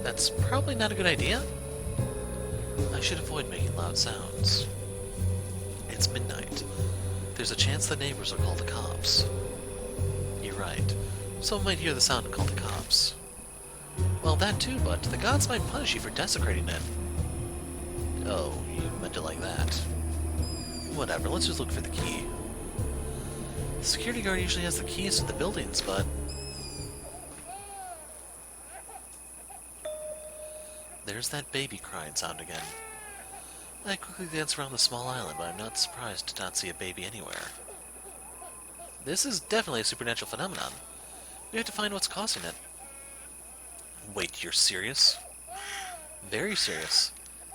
That's probably not a good idea. I should avoid making loud sounds. It's midnight. There's a chance the neighbors will call the cops. You're right. Someone might hear the sound and call the cops. Well, that too, but the gods might punish you for desecrating it. Oh, you meant it like that. Whatever, let's just look for the key. The security guard usually has the keys to the buildings, but... there's that baby crying sound again. I quickly glance around the small island, but I'm not surprised to not see a baby anywhere. This is definitely a supernatural phenomenon. We have to find what's causing it. Wait, you're serious? Very serious.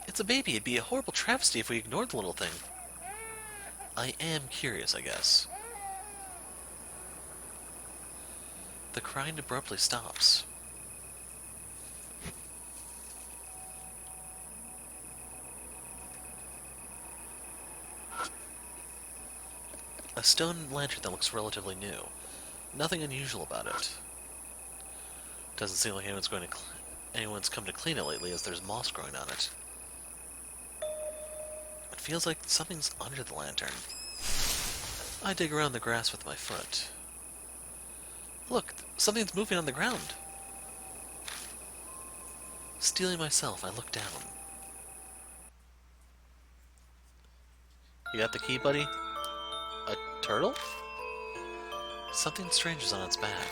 It's a baby. It'd be a horrible travesty if we ignored the little thing. I am curious, I guess. The crying abruptly stops. A stone lantern that looks relatively new. Nothing unusual about it. Doesn't seem like anyone's come to clean it lately, as there's moss growing on it. It feels like something's under the lantern. I dig around the grass with my foot. Look, something's moving on the ground. Steeling myself, I look down. You got the key, buddy? A turtle? Something strange is on its back.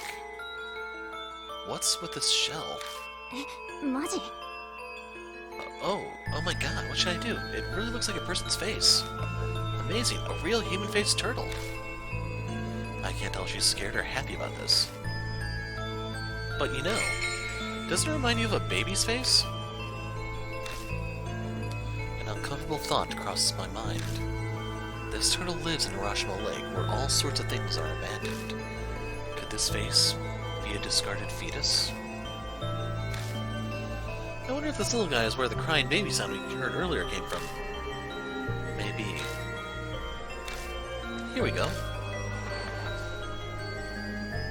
What's with this shell? Oh my god, what should I do? It really looks like a person's face. Amazing, a real human-faced turtle. I can't tell if she's scared or happy about this. But you know, doesn't it remind you of a baby's face? An uncomfortable thought crosses my mind. This turtle lives in Urashima Lake, where all sorts of things are abandoned. Could this face be a discarded fetus? I wonder if this little guy is where the crying baby sound we heard earlier came from. Maybe. Here we go.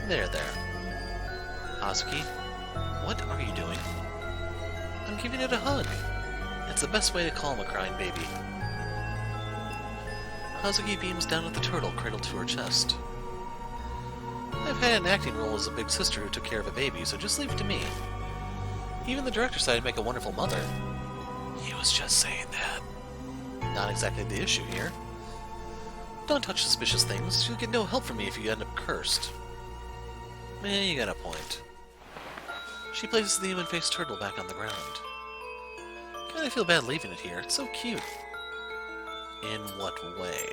There, there. Hazuki, what are you doing? I'm giving it a hug. It's the best way to calm a crying baby. Hazuki beams down at the turtle cradled to her chest. I've had an acting role as a big sister who took care of a baby, so just leave it to me. Even the director said I'd make a wonderful mother. He was just saying that. Not exactly the issue here. Don't touch suspicious things. You'll get no help from me if you end up cursed. You got a point. She places the human-faced turtle back on the ground. Kinda feel bad leaving it here. It's so cute. In what way?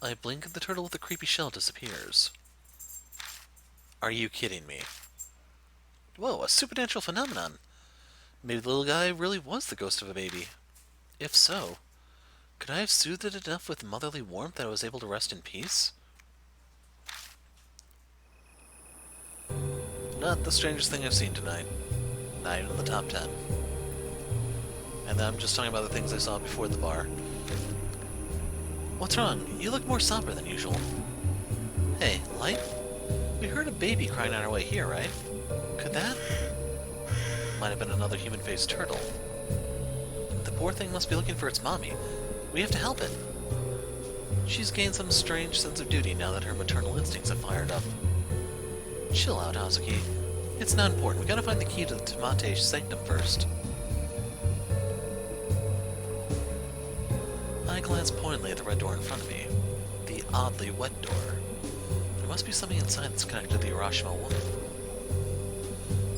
I blink and the turtle with the creepy shell disappears. Are you kidding me? Whoa, a supernatural phenomenon. Maybe the little guy really was the ghost of a baby. If so, could I have soothed it enough with motherly warmth that I was able to rest in peace? Not the strangest thing I've seen tonight. Not even in the top 10. And then I'm just talking about the things I saw before the bar. What's wrong? You look more somber than usual. Hey, Light? We heard a baby crying on our way here, right? Could that? Might have been another human-faced turtle. The poor thing must be looking for its mommy. We have to help it. She's gained some strange sense of duty now that her maternal instincts have fired up. Chill out, Hazuki. It's not important. We gotta find the key to the Tamate sanctum first. I glance pointedly at the red door in front of me. The oddly wet door. There must be something inside that's connected to the Urashima Woman.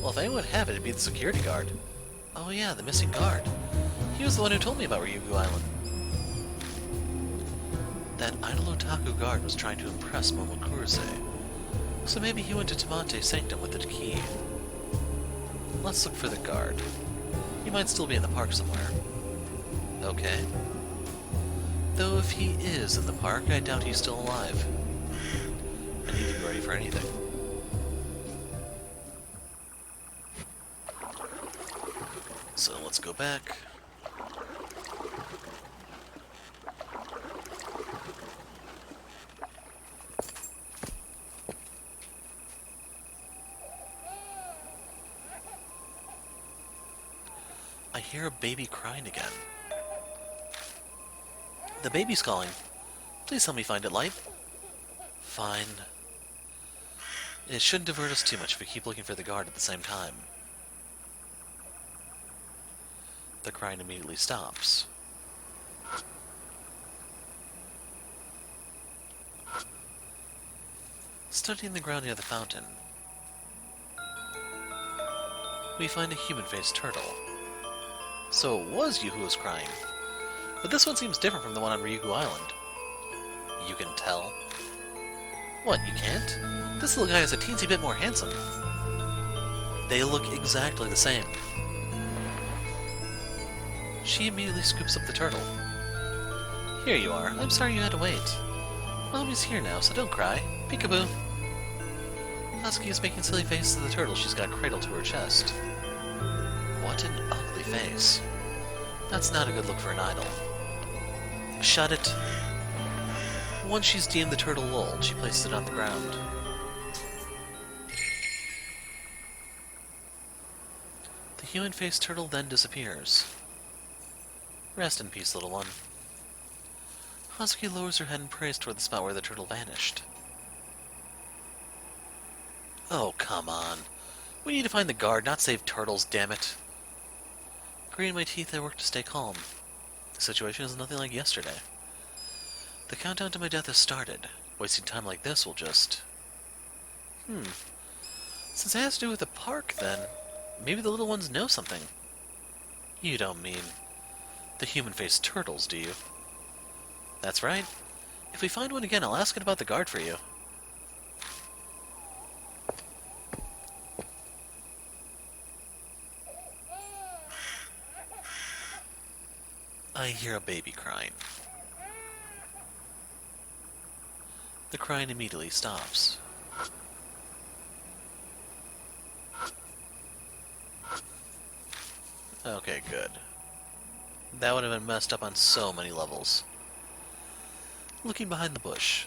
Well, if anyone would have it, it'd be the security guard. Oh yeah, the missing guard. He was the one who told me about Ryugu Island. That idle otaku guard was trying to impress Momokurase. So maybe he went to Tamate Sanctum with the key. Let's look for the guard. He might still be in the park somewhere. Okay. Though if he is in the park, I doubt he's still alive. I need to be ready for anything. So let's go back. I hear a baby crying again. The baby's calling. Please help me find it, Light. Fine. It shouldn't divert us too much if we keep looking for the guard at the same time. The crying immediately stops. Studying the ground near the fountain, we find a human-faced turtle. So it was you who was crying. But this one seems different from the one on Ryugu Island. You can tell? What, you can't? This little guy is a teensy bit more handsome. They look exactly the same. She immediately scoops up the turtle. Here you are. I'm sorry you had to wait. Mommy's here now, so don't cry. Peekaboo. Hazuki is making silly faces to the turtle she's got cradled to her chest. What an ugly face. That's not a good look for an idol. Shut it. Once she's deemed the turtle lulled, she places it on the ground. The human-faced turtle then disappears. Rest in peace, little one. Hazuki lowers her head and prays toward the spot where the turtle vanished. Oh, come on. We need to find the guard, not save turtles, damn it. Gritting my teeth, I work to stay calm. The situation is nothing like yesterday. The countdown to my death has started. Wasting time like this will just... Since it has to do with the park, then, maybe the little ones know something. You don't mean the human-faced turtles, do you? That's right. If we find one again, I'll ask it about the guard for you. I hear a baby crying. The crying immediately stops. Okay, good. That would have been messed up on so many levels. looking behind the bush.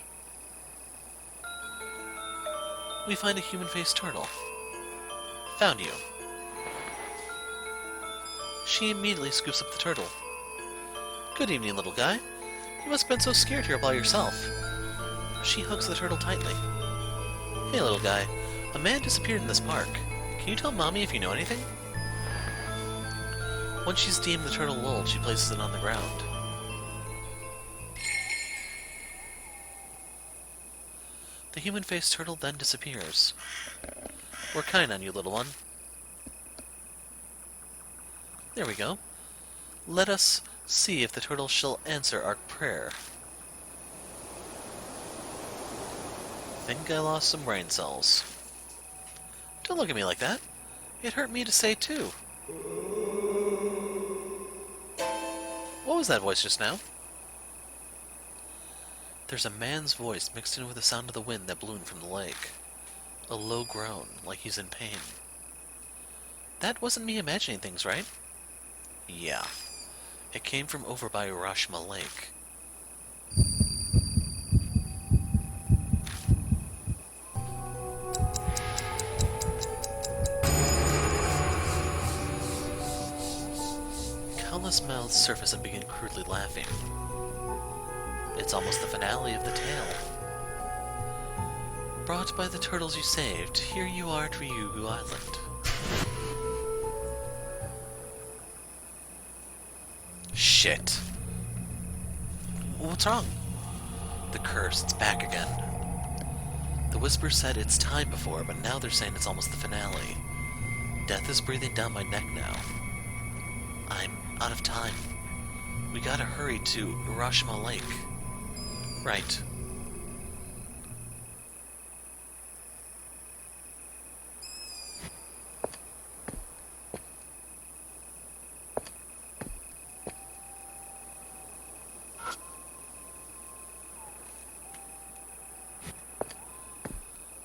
We find a human-faced turtle. Found you. She immediately scoops up the turtle. Good evening, little guy. You must have been so scared here by yourself. She hugs the turtle tightly. Hey, little guy. A man disappeared in this park. Can you tell Mommy if you know anything? Once she's deemed the turtle lulled, she places it on the ground. The human-faced turtle then disappears. We're kind on you, little one. There we go. Let us see if the turtle shall answer our prayer. Think I lost some brain cells. Don't look at me like that. It hurt me to say too. What was that voice just now? There's a man's voice mixed in with the sound of the wind that blew in from the lake. A low groan, like he's in pain. That wasn't me imagining things, right? Yeah. It came from over by Urashima Lake. Countless mouths surface and begin crudely laughing. It's almost the finale of the tale. Brought by the turtles you saved, here you are at Ryugu Island. Shit. What's wrong? The curse, it's back again. The whisper said it's time before, but now they're saying it's almost the finale. Death is breathing down my neck now. I'm out of time. We gotta hurry to Urashima Lake. Right.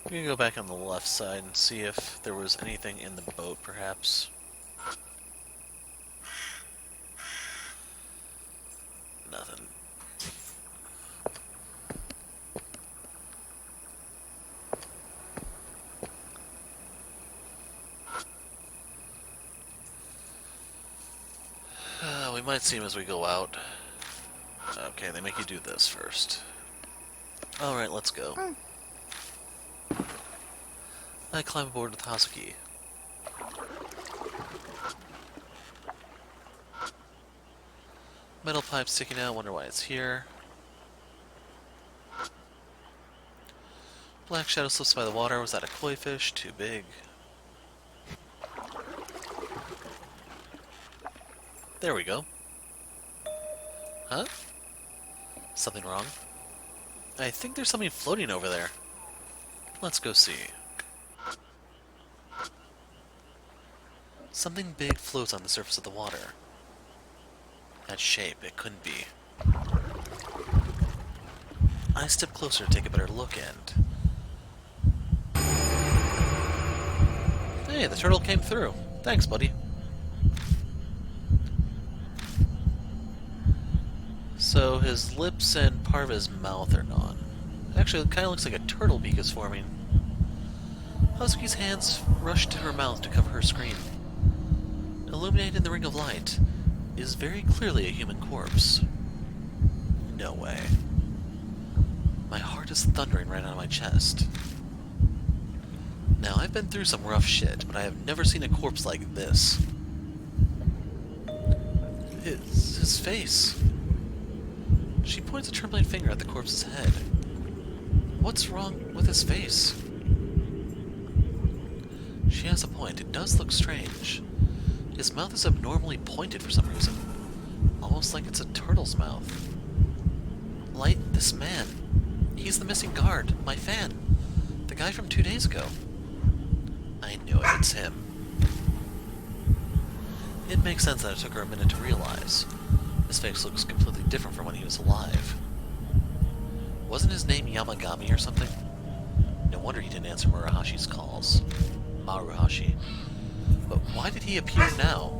We can go back on the left side and see if there was anything in the boat, perhaps. Nothing. We might see him as we go out. Okay, they make you do this first. Alright, let's go. I climb aboard with Hazuki. Metal pipe sticking out, wonder why it's here. Black shadow slips by the water. Was that a koi fish? Too big. There we go. Huh? Something wrong? I think there's something floating over there. Let's go see. Something big floats on the surface of the water. That shape, it couldn't be. I step closer to take a better look and... Hey, the turtle came through. Thanks, buddy. So his lips and part of his mouth are gone. Actually, it kind of looks like a turtle beak is forming. Husky's hands rush to her mouth to cover her screen. Illuminated in the ring of light is very clearly a human corpse. No way. My heart is thundering right out of my chest. Now, I've been through some rough shit, but I have never seen a corpse like this. It's his face. She points a trembling finger at the corpse's head. What's wrong with his face? She has a point. It does look strange. His mouth is abnormally pointed for some reason. Almost like it's a turtle's mouth. Light, this man. He's the missing guard, my fan. The guy from 2 days ago. I knew it, it's him. It makes sense that it took her a minute to realize. His face looks completely different from when he was alive. Wasn't his name Yamagami or something? No wonder he didn't answer Murahashi's calls. Maruhashi. But why did he appear now?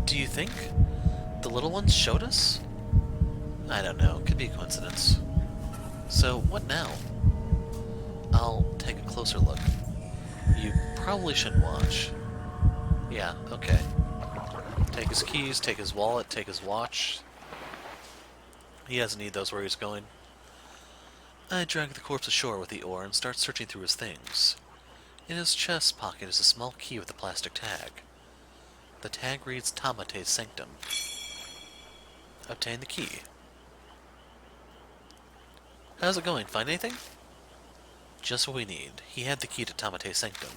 Do you think the little ones showed us? I don't know, could be a coincidence. So, what now? I'll take a closer look. You probably shouldn't watch. Yeah, okay. Take his keys, take his wallet, take his watch. He doesn't need those where he's going. I drag the corpse ashore with the oar and start searching through his things. In his chest pocket is a small key with a plastic tag. The tag reads Tamate's Sanctum. Obtain the key. How's it going? Find anything? Just what we need. He had the key to Tamate's Sanctum.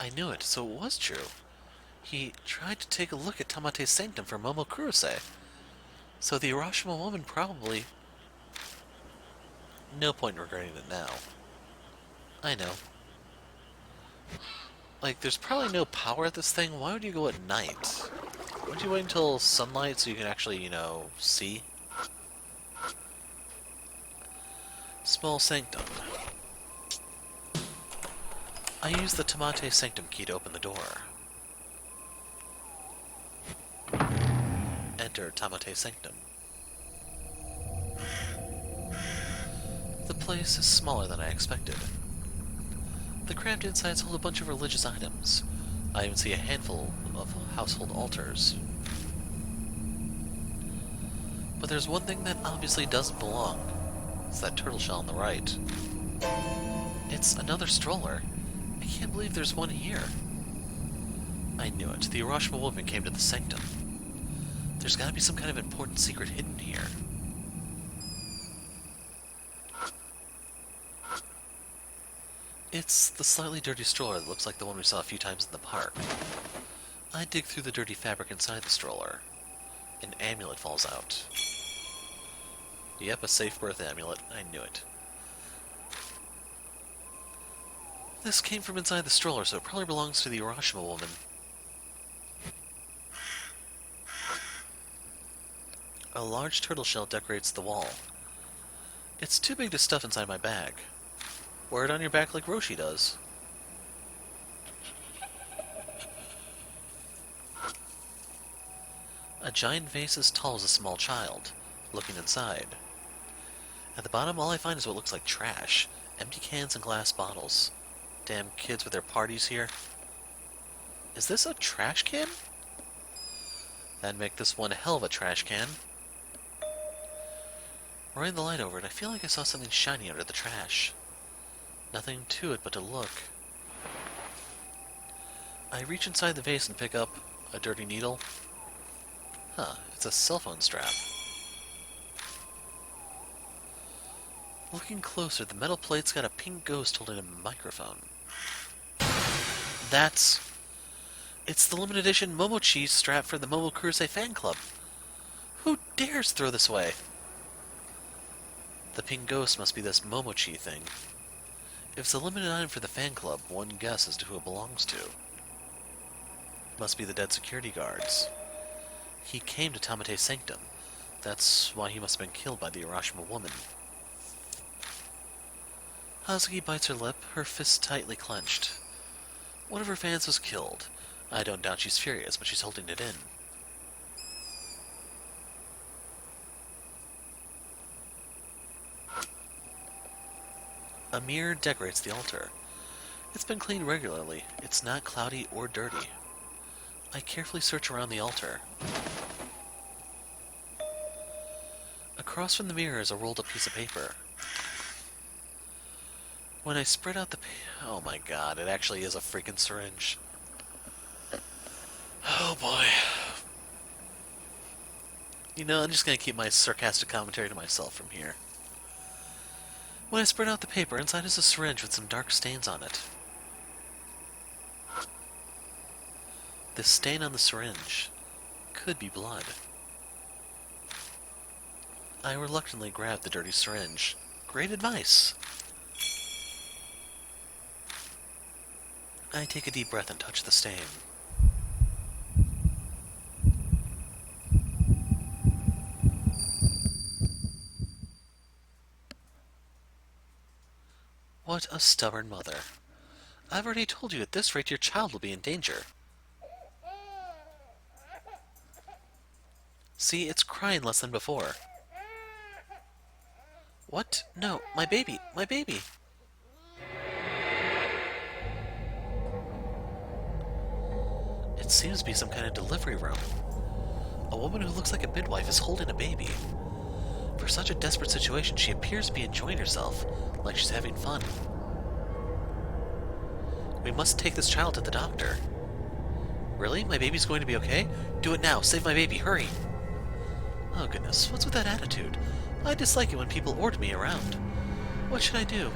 I knew it, so it was true. He tried to take a look at Tamate's Sanctum for Momo Kurose. So the Urashima Woman probably... No point in regretting it now. I know. Like, there's probably no power at this thing. Why would you go at night? Wouldn't you wait until sunlight so you can actually, you know, see? Small Sanctum. I use the Tamate Sanctum key to open the door. Enter Tamate Sanctum. The place is smaller than I expected. The cramped insides hold a bunch of religious items. I even see a handful of household altars. But there's one thing that obviously doesn't belong. It's that turtle shell on the right. It's another stroller. I can't believe there's one here. I knew it. The Urashima Woman came to the sanctum. There's gotta be some kind of important secret hidden here. It's the slightly dirty stroller that looks like the one we saw a few times in the park. I dig through the dirty fabric inside the stroller. An amulet falls out. Yep, a safe birth amulet. I knew it. This came from inside the stroller, so it probably belongs to the Urashima Woman. A large turtle shell decorates the wall. It's too big to stuff inside my bag. Wear it on your back like Roshi does. A giant vase as tall as a small child, looking inside. At the bottom, all I find is what looks like trash. Empty cans and glass bottles. Damn kids with their parties here. Is this a trash can? That'd make this one hell of a trash can. Running the light over it, I feel like I saw something shiny under the trash. Nothing to it but to look. I reach inside the vase and pick up a dirty needle. Huh, it's a cell phone strap. Looking closer, the metal plate's got a pink ghost holding a microphone. It's the limited edition Momochi strap for the Momo Kurose fan club. Who dares throw this away? The pink ghost must be this Momochi thing. If it's a limited item for the fan club, one guess as to who it belongs to. Must be the dead security guards. He came to Tamate's Sanctum. That's why he must have been killed by the Urashima Woman. Hazuki bites her lip, her fist tightly clenched. One of her fans was killed. I don't doubt she's furious, but she's holding it in. A mirror decorates the altar. It's been cleaned regularly. It's not cloudy or dirty. I carefully search around the altar. Across from the mirror is a rolled-up piece of paper. When I spread out the oh my god, it actually is a freaking syringe. Oh boy. You know, I'm just gonna keep my sarcastic commentary to myself from here. When I spread out the paper, inside is a syringe with some dark stains on it. This stain on the syringe could be blood. I reluctantly grab the dirty syringe. Great advice! I take a deep breath and touch the stain. What a stubborn mother. I've already told you at this rate your child will be in danger. See, it's crying less than before. What? No, my baby! My baby! It seems to be some kind of delivery room. A woman who looks like a midwife is holding a baby. For such a desperate situation, she appears to be enjoying herself, like she's having fun. We must take this child to the doctor. Really? My baby's going to be okay? Do it now! Save my baby! Hurry! Oh goodness, what's with that attitude? I dislike it when people order me around. What should I do?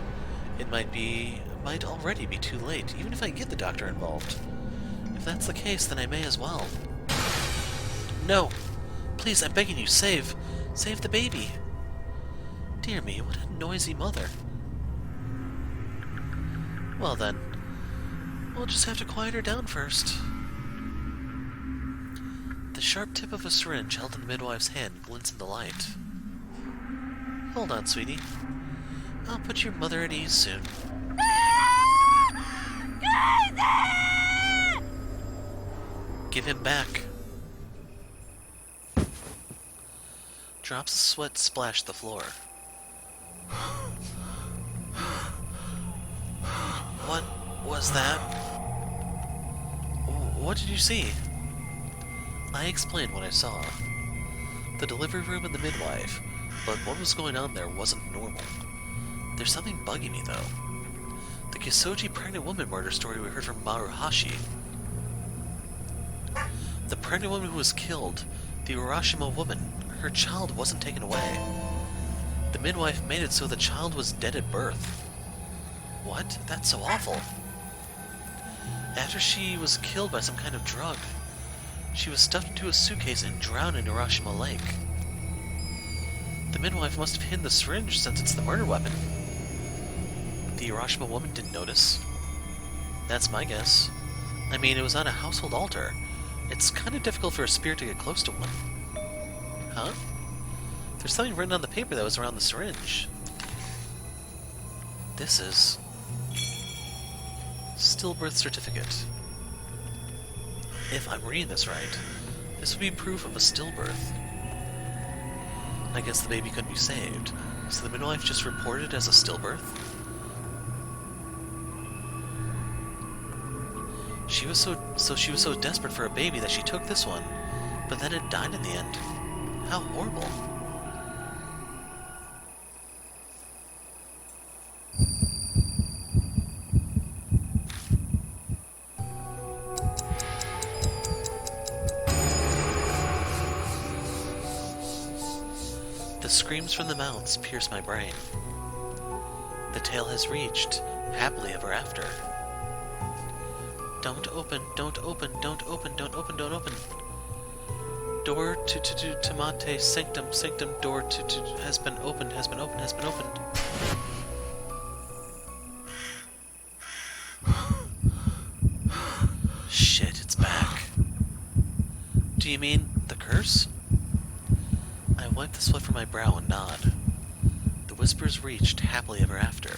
It might already be too late, even if I get the doctor involved. If that's the case, then I may as well. No! Please, I'm begging you, save the baby! Dear me, what a noisy mother. Well then, we'll just have to quiet her down first. The sharp tip of a syringe held in the midwife's hand glints in the light. Hold on, sweetie. I'll put your mother at ease soon. Give him back. Drops of sweat splash the floor. What was that? What did you see? I explained what I saw. The delivery room and the midwife, but what was going on there wasn't normal. There's something bugging me, though. The Kisoji pregnant woman murder story we heard from Maruhashi. The pregnant woman who was killed, the Urashima Woman, her child wasn't taken away. The midwife made it so the child was dead at birth. What? That's so awful. After she was killed by some kind of drug, she was stuffed into a suitcase and drowned in Urashima Lake. The midwife must have hidden the syringe since it's the murder weapon. The Urashima Woman didn't notice. That's my guess. I mean, it was on a household altar. It's kind of difficult for a spirit to get close to one. Huh? There's something written on the paper that was around the syringe. This is... stillbirth certificate. If I'm reading this right, this would be proof of a stillbirth. I guess the baby couldn't be saved, so the midwife just reported it as a stillbirth? She was so desperate for a baby that she took this one, but then it died in the end. How horrible. The screams from the mouths pierce my brain. The tale has reached happily ever after. Don't open, don't open, don't open, don't open, don't open. Door to Tamate sanctum door to has been opened, has been opened, has been opened. Shit, it's back. Do you mean the curse? I wipe the sweat from my brow and nod. The whispers reached happily ever after.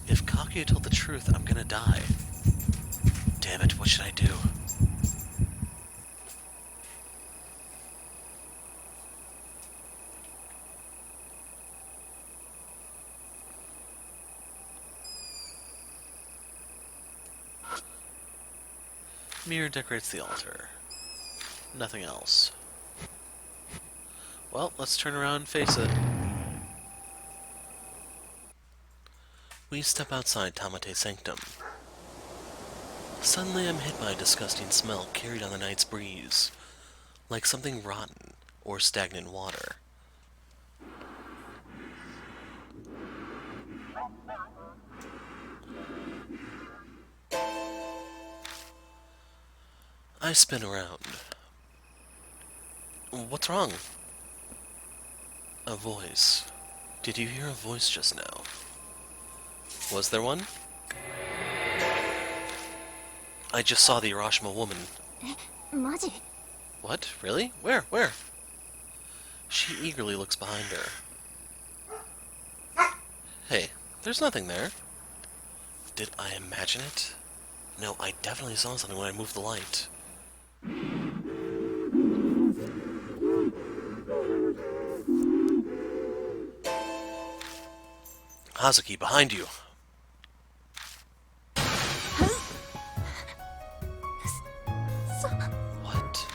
If Kakuya told the truth, I'm gonna die. Damn it, what should I do? Mirror decorates the altar. Nothing else. Well, let's turn around and face it. We step outside Tamate Sanctum. Suddenly I'm hit by a disgusting smell carried on the night's breeze, like something rotten or stagnant water. I spin around. What's wrong? A voice. Did you hear a voice just now? Was there one? I just saw the Urashima Woman. What? Really? Where? Where? She eagerly looks behind her. Hey, there's nothing there. Did I imagine it? No, I definitely saw something when I moved the light. Hazuki, behind you! What?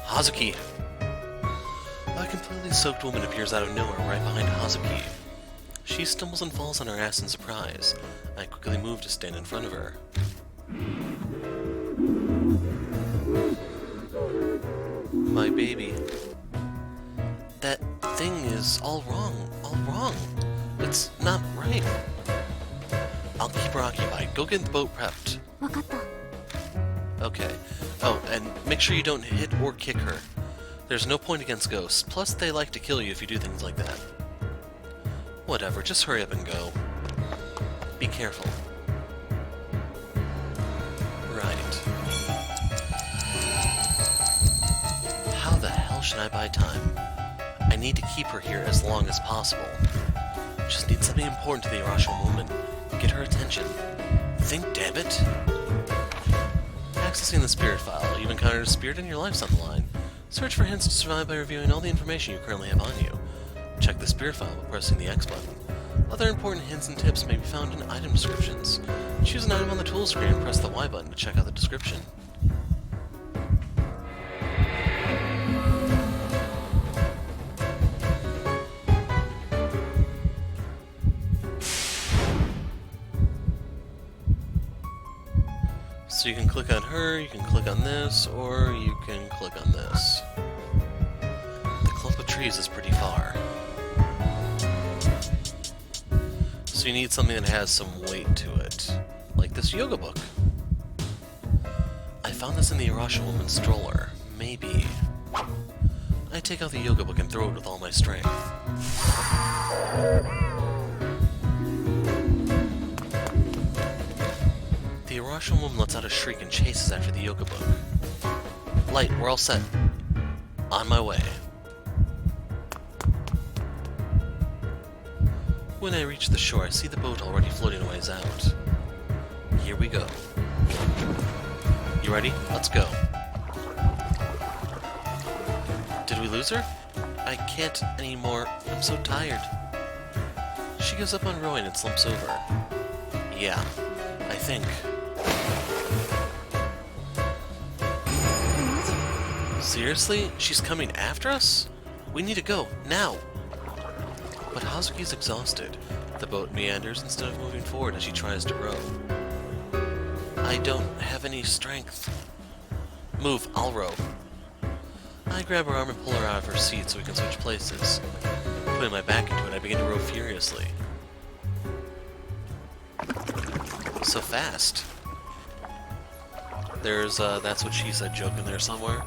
Hazuki! A completely soaked woman appears out of nowhere right behind Hazuki. She stumbles and falls on her ass in surprise. I quickly move to stand in front of her. My baby. That thing is all wrong. All wrong. It's not right. I'll keep her occupied. Go get the boat prepped. Okay. Oh, and make sure you don't hit or kick her. There's no point against ghosts. Plus, they like to kill you if you do things like that. Whatever, just hurry up and go. Be careful. Right. How the hell should I buy time? I need to keep her here as long as possible. Just need something important to the Urashima Woman. Get her attention. Think, damn it! Accessing the spirit file. You've encountered a spirit and your life's on the line. Search for hints to survive by reviewing all the information you currently have on you. Check the spirit file by pressing the X button. Other important hints and tips may be found in item descriptions. Choose an item on the tools screen and press the Y button to check out the description. So you can click on her, you can click on this, or you can click on this. The clump of trees is pretty far. So you need something that has some weight to it. Like this yoga book. I found this in the Urashima Woman's stroller. Maybe. I take out the yoga book and throw it with all my strength. The Urashima Woman lets out a shriek and chases after the yoga book. Light, we're all set. On my way. When I reach the shore, I see the boat already floating a ways out. Here we go. You ready? Let's go. Did we lose her? I can't anymore. I'm so tired. She gives up on rowing and slumps over. Yeah, I think. Seriously? She's coming after us? We need to go, now! But Hazuki's exhausted. The boat meanders instead of moving forward as she tries to row. I don't have any strength. Move, I'll row. I grab her arm and pull her out of her seat so we can switch places. Putting my back into it, I begin to row furiously. So fast. There's that's what she said joke in there somewhere.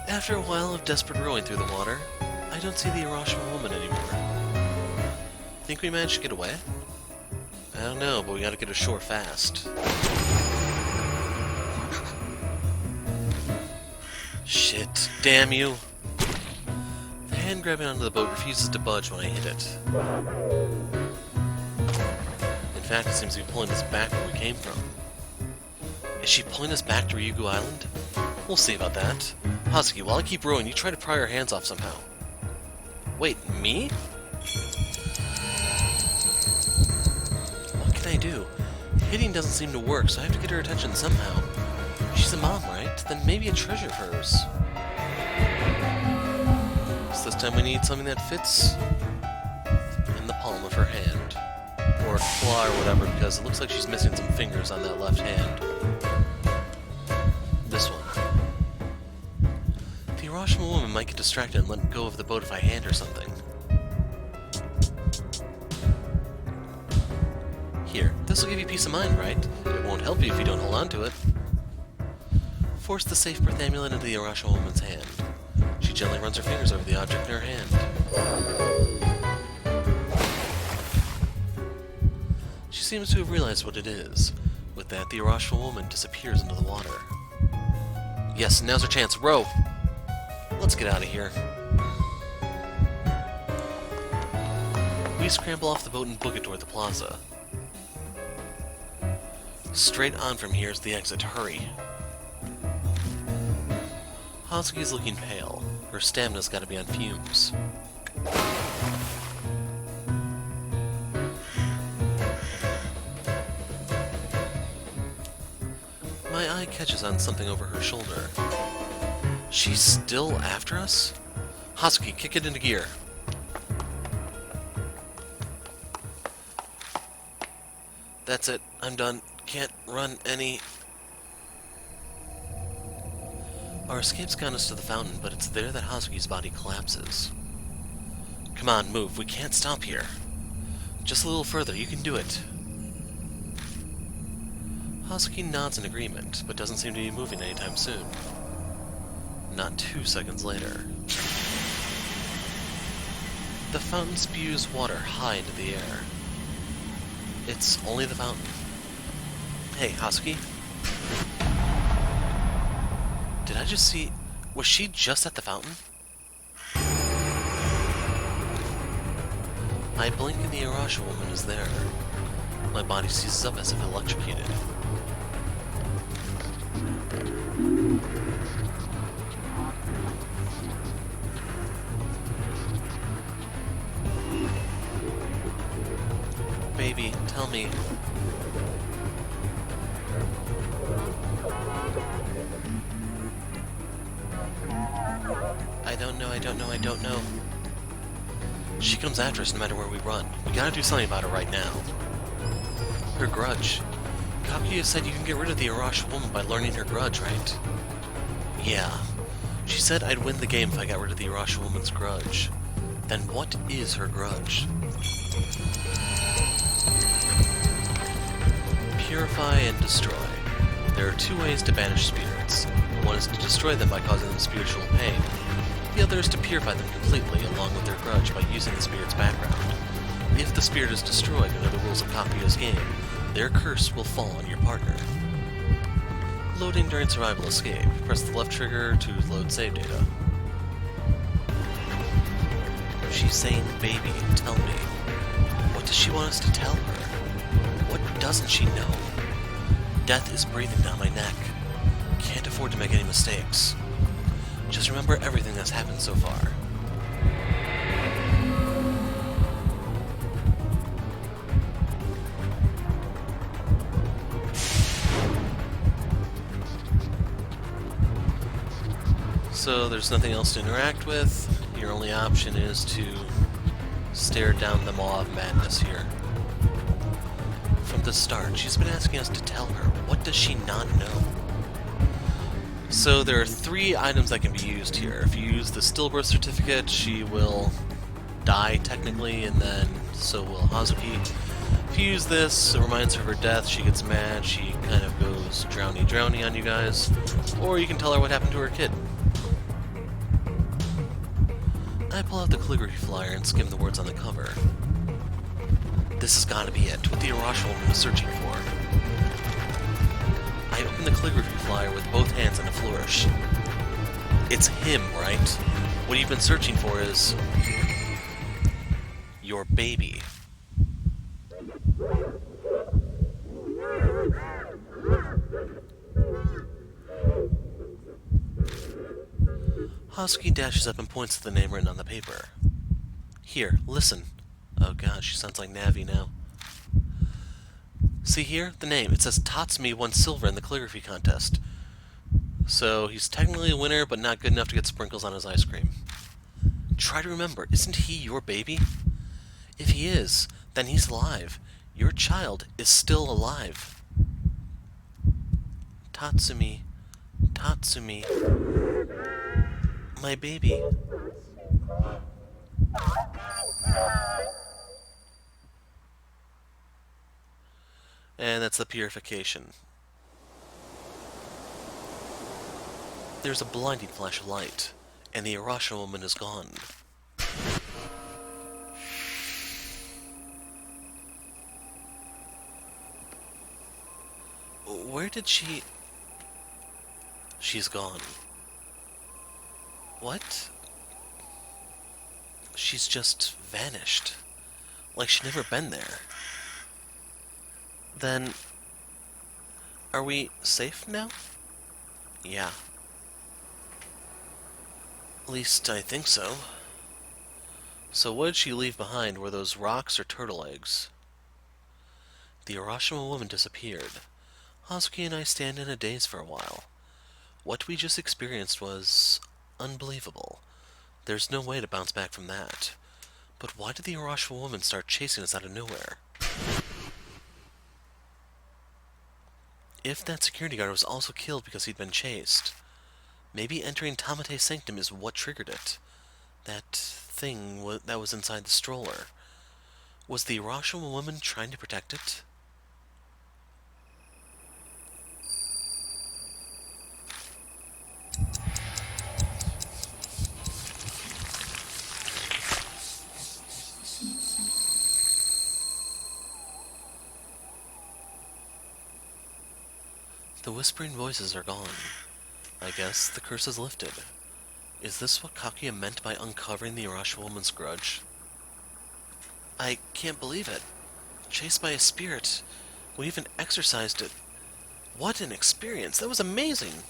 After a while of desperate rowing through the water, I don't see the Urashima Woman anymore. Think we managed to get away? I don't know, but we gotta get ashore fast. Shit, damn you! The hand grabbing onto the boat refuses to budge when I hit it. In fact, it seems to be pulling us back where we came from. Is she pulling us back to Ryugu Island? We'll see about that. Hazuki, while I keep rowing, you try to pry her hands off somehow. Wait, me? What can I do? Hitting doesn't seem to work, so I have to get her attention somehow. She's a mom, right? Then maybe a treasure of hers. So this time we need something that fits in the palm of her hand. Or claw or whatever, because it looks like she's missing some fingers on that left hand. This one. The Urashima Woman might get distracted and let go of the boat if I hand her something. Here, this will give you peace of mind, right? It won't help you if you don't hold on to it. Force the safe birth amulet into the Urashima Woman's hand. She gently runs her fingers over the object in her hand. She seems to have realized what it is. With that, the Urashima Woman disappears into the water. Yes, now's our chance. Row! Let's get out of here. We scramble off the boat and book it toward the plaza. Straight on from here is the exit. Hurry. Hazuki's looking pale. Her stamina's gotta be on fumes. My eye catches on something over her shoulder. She's still after us? Hasuki, kick it into gear. That's it. I'm done. Can't run any... Our escape's got us to the fountain, but it's there that Hasuki's body collapses. Come on, move. We can't stop here. Just a little further. You can do it. Hasuki nods in agreement, but doesn't seem to be moving anytime soon. Not 2 seconds later. The fountain spews water high into the air. It's only the fountain. Hey, Hasuki? Did I just see... Was she just at the fountain? I blink and the Urashima Woman is there. My body seizes up as if electrocuted. Baby, tell me. I don't know. She comes after us no matter where we run. We gotta do something about her right now. Her grudge. Kaguya said you can get rid of the Urashima Woman by learning her grudge, right? Yeah. She said I'd win the game if I got rid of the Urashima Woman's grudge. Then what is her grudge? Purify and destroy. There are 2 ways to banish spirits. One is to destroy them by causing them spiritual pain. The other is to purify them completely, along with their grudge, by using the spirit's background. If the spirit is destroyed under the rules of Kaguya's game, their curse will fall on your partner. Loading during survival escape. Press the left trigger to load save data. She's saying, baby, tell me. What does she want us to tell her? What doesn't she know? Death is breathing down my neck. Can't afford to make any mistakes. Just remember everything that's happened so far. So there's nothing else to interact with. Your only option is to stare down the maw of madness here. From the start, she's been asking us to tell her. What does she not know? So there are 3 items that can be used here. If you use the stillbirth certificate, she will die technically, and then so will Hazuki. If you use this, it reminds her of her death, she gets mad, she kind of goes drowny on you guys. Or you can tell her what happened to her kid. I pull out the calligraphy flyer and skim the words on the cover. This has got to be it, what the Urashima Woman was searching for. I open the calligraphy flyer with both hands in a flourish. It's him, right? What you've been searching for is... your baby. Hasuki dashes up and points to the name written on the paper. Here, listen. Oh god, she sounds like Navi now. See here? The name. It says Tatsumi won silver in the calligraphy contest. So he's technically a winner, but not good enough to get sprinkles on his ice cream. Try to remember, isn't he your baby? If he is, then he's alive. Your child is still alive. Tatsumi. Tatsumi. My baby. And that's the purification. There's a blinding flash of light, and the Urashima Woman is gone. Where did she... She's gone. What? She's just vanished. Like she'd never been there. Then... Are we safe now? Yeah. At least I think so. So what did she leave behind? Were those rocks or turtle eggs? The Urashima Woman disappeared. Hazuki and I stand in a daze for a while. What we just experienced was unbelievable. There's no way to bounce back from that. But why did the Urashima Woman start chasing us out of nowhere? If that security guard was also killed because he'd been chased, maybe entering Tamate's sanctum is what triggered it. That thing that was inside the stroller. Was the Urashima Woman trying to protect it? The whispering voices are gone. I guess the curse is lifted. Is this what Kaguya meant by uncovering the Urashima Woman's grudge? I can't believe it. Chased by a spirit. We even exorcised it. What an experience! That was amazing!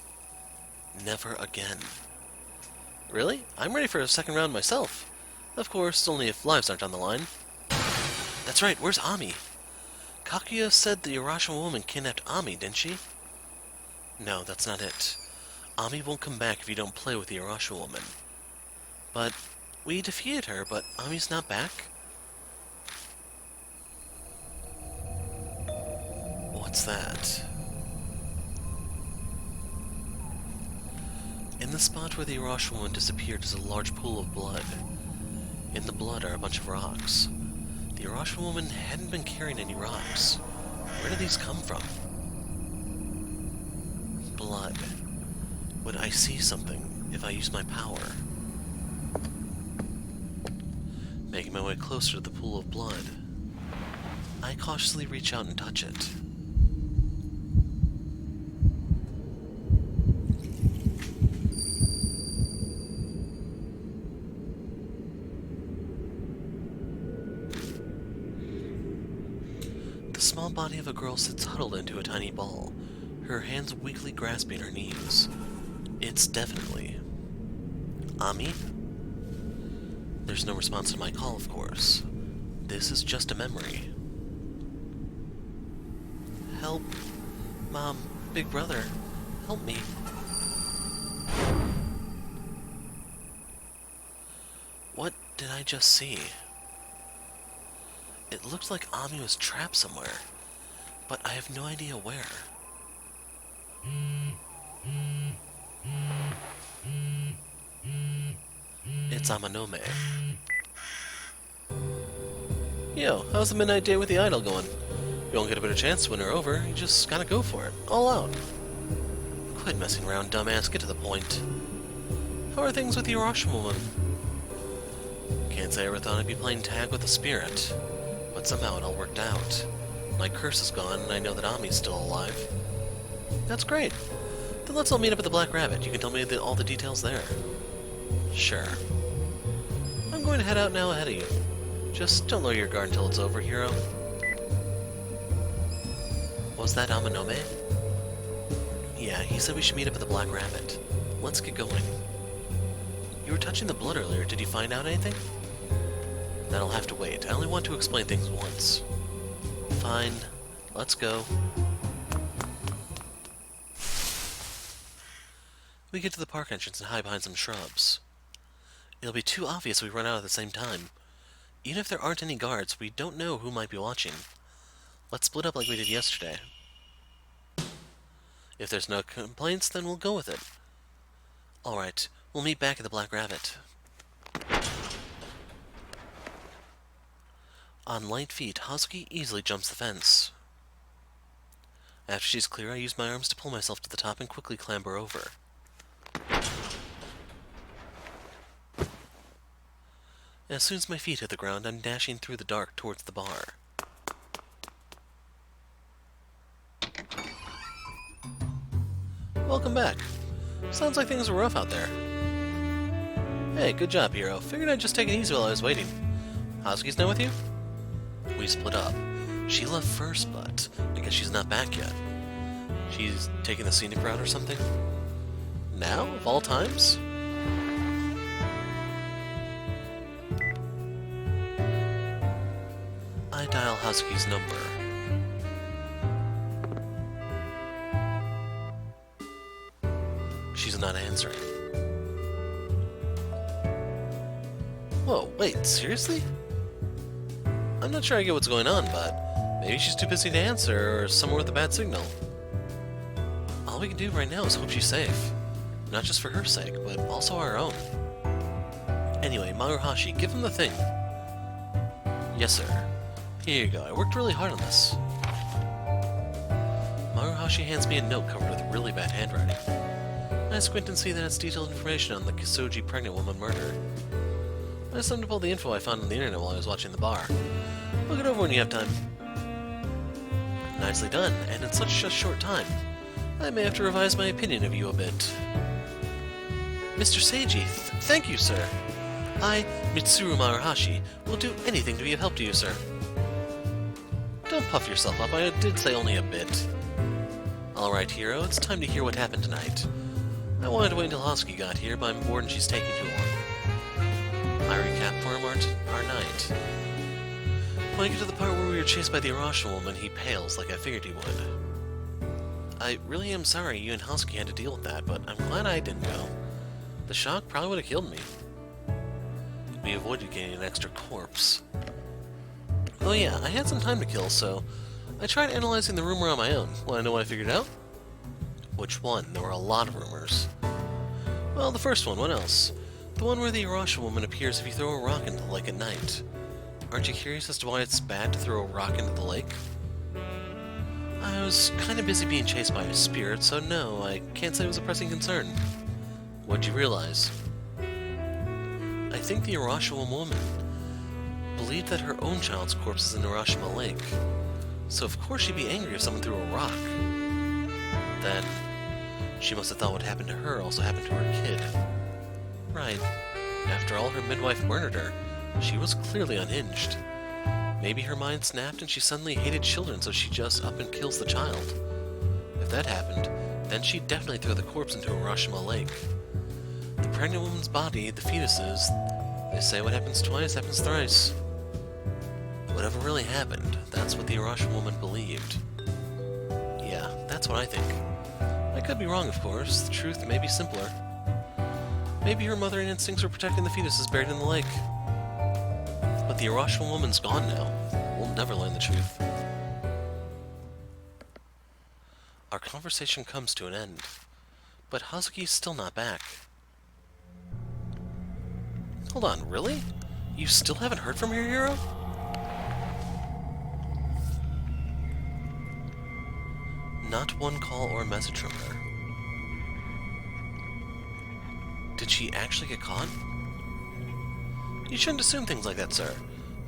Never again. Really? I'm ready for a second round myself. Of course, only if lives aren't on the line. That's right, where's Ami? Kaguya said the Urashima Woman kidnapped Ami, didn't she? No, that's not it. Ami won't come back if you don't play with the Urashima Woman. But we defeated her, but Ami's not back? What's that? In the spot where the Urashima Woman disappeared is a large pool of blood. In the blood are a bunch of rocks. The Urashima Woman hadn't been carrying any rocks. Where did these come from? Blood. Would I see something if I use my power? Making my way closer to the pool of blood, I cautiously reach out and touch it. The small body of a girl sits huddled into a tiny ball, her hands weakly grasping her knees. It's definitely Ami? There's no response to my call, of course. This is just a memory. Help. Mom, big brother, help me. What did I just see? It looked like Ami was trapped somewhere, but I have no idea where. It's Amanome. Yo, how's the midnight date with the idol going? You won't get a better chance to win her over, you just gotta go for it, all out. Quit messing around, dumbass, get to the point. How are things with the Urashima Woman? Can't say I ever thought I'd be playing tag with a spirit, but somehow it all worked out. My curse is gone, and I know that Ami's still alive. That's great. Then let's all meet up at the Black Rabbit. You can tell me all the details there. Sure. I'm going to head out now ahead of you. Just don't lower your guard until it's over, hero. Was that Amanome? Yeah, he said we should meet up at the Black Rabbit. Let's get going. You were touching the blood earlier. Did you find out anything? That'll have to wait. I only want to explain things once. Fine. Let's go. We get to the park entrance and hide behind some shrubs. It'll be too obvious if we run out at the same time. Even if there aren't any guards, we don't know who might be watching. Let's split up like we did yesterday. If there's no complaints, then we'll go with it. Alright, we'll meet back at the Black Rabbit. On light feet, Hazuki easily jumps the fence. After she's clear, I use my arms to pull myself to the top and quickly clamber over. As soon as my feet hit the ground, I'm dashing through the dark towards the bar. Welcome back. Sounds like things were rough out there. Hey, good job, hero. Figured I'd just take it easy while I was waiting. Hazuki's now with you? We split up. She left first, but I guess she's not back yet. She's taking the scenic route or something? Now, of all times? I dial Hazuki's number. She's not answering. Whoa, wait, seriously? I'm not sure I get what's going on, but maybe she's too busy to answer or somewhere with a bad signal. All we can do right now is hope she's safe. Not just for her sake, but also our own. Anyway, Maruhashi, give him the thing. Yes, sir. Here you go. I worked really hard on this. Maruhashi hands me a note covered with really bad handwriting. I squint and see that it's detailed information on the Kisoji pregnant woman murder. I summed up all the info I found on the internet while I was watching the bar. Look it over when you have time. Nicely done, and in such a short time. I may have to revise my opinion of you a bit. Mr. Seiji, thank you, sir. I, Mitsuru Maruhashi, will do anything to be of help to you, sir. Don't puff yourself up, I did say only a bit. Alright, hero, it's time to hear what happened tonight. I wanted to wait until Hasuki got here, but I'm bored and she's taking too long. I recap for him our night. When I get to the part where we were chased by the Urashima Woman, he pales like I figured he would. I really am sorry you and Hasuki had to deal with that, but I'm glad I didn't go. The shock probably would have killed me. We avoided getting an extra corpse. Oh yeah, I had some time to kill, so I tried analyzing the rumor on my own. Want to know what I figured out? Which one? There were a lot of rumors. Well, the first one, what else? The one where the Urashima Woman appears if you throw a rock into the lake at night. Aren't you curious as to why it's bad to throw a rock into the lake? I was kind of busy being chased by a spirit, so no, I can't say it was a pressing concern. What'd you realize? I think the Urashima Woman believed that her own child's corpse is in Urashima Lake, so of course she'd be angry if someone threw a rock. Then, she must have thought what happened to her also happened to her kid. Right. After all, her midwife murdered her. She was clearly unhinged. Maybe her mind snapped and she suddenly hated children, so she just up and kills the child. If that happened, then she'd definitely throw the corpse into Urashima Lake. The pregnant woman's body, the fetuses, they say what happens twice happens thrice. Whatever really happened, that's what the Urashima Woman believed. Yeah, that's what I think. I could be wrong, of course. The truth may be simpler. Maybe her mothering instincts were protecting the fetuses buried in the lake. But the Urashima Woman's gone now. We'll never learn the truth. Our conversation comes to an end. But Hazuki's still not back. Hold on, really? You still haven't heard from your hero? Not one call or message from her. Did she actually get caught? You shouldn't assume things like that, sir.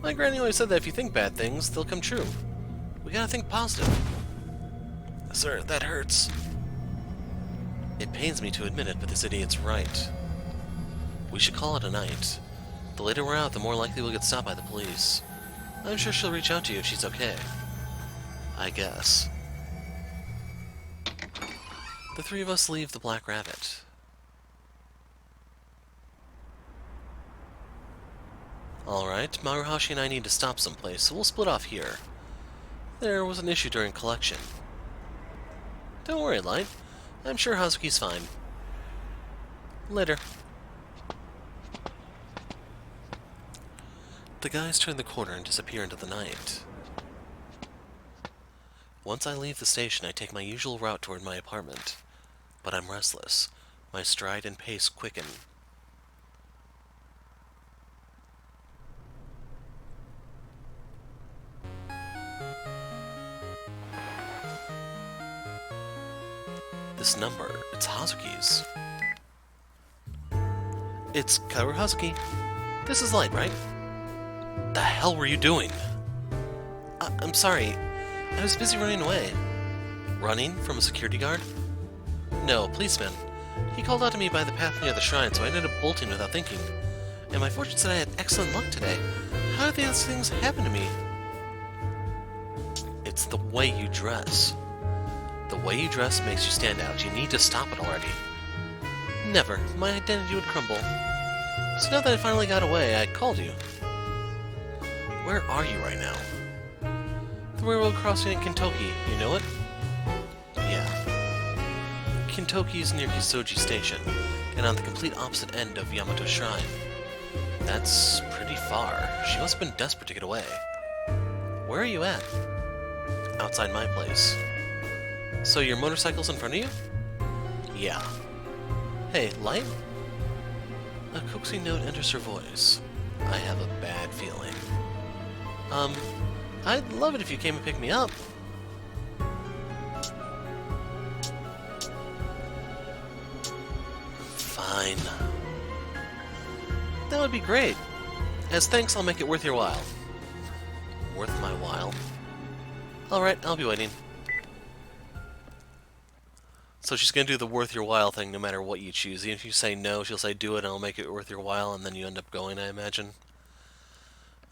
My granny always said that if you think bad things, they'll come true. We gotta think positive. Sir, that hurts. It pains me to admit it, but this idiot's right. We should call it a night. The later we're out, the more likely we'll get stopped by the police. I'm sure she'll reach out to you if she's okay. I guess. The three of us leave the Black Rabbit. Alright, Maruhashi and I need to stop someplace, so we'll split off here. There was an issue during collection. Don't worry, Light. I'm sure Hazuki's fine. Later. The guys turn the corner and disappear into the night. Once I leave the station, I take my usual route toward my apartment. But I'm restless. My stride and pace quicken. This number, it's Hazuki's. It's Kaoru Hazuki. This is Light, right? The hell were you doing? I'm sorry. I was busy running away. Running from a security guard? No, policeman. He called out to me by the path near the shrine, so I ended up bolting without thinking. And my fortune said I had excellent luck today. How did these things happen to me? It's the way you dress. The way you dress makes you stand out. You need to stop it already. Never. My identity would crumble. So now that I finally got away, I called you. Where are you right now? The railroad crossing at Kentucky. You know it? Yeah. Kintoki is near Kisoji Station, and on the complete opposite end of Yamato Shrine. That's pretty far. She must have been desperate to get away. Where are you at? Outside my place. So your motorcycle's in front of you? Yeah. Hey, Light? A coaxing note enters her voice. I have a bad feeling. I'd love it if you came and picked me up. Fine. That would be great. As thanks, I'll make it worth your while. Worth my while? Alright, I'll be waiting. So she's gonna do the worth your while thing no matter what you choose. Even if you say no, she'll say do it and I'll make it worth your while, and then you end up going, I imagine.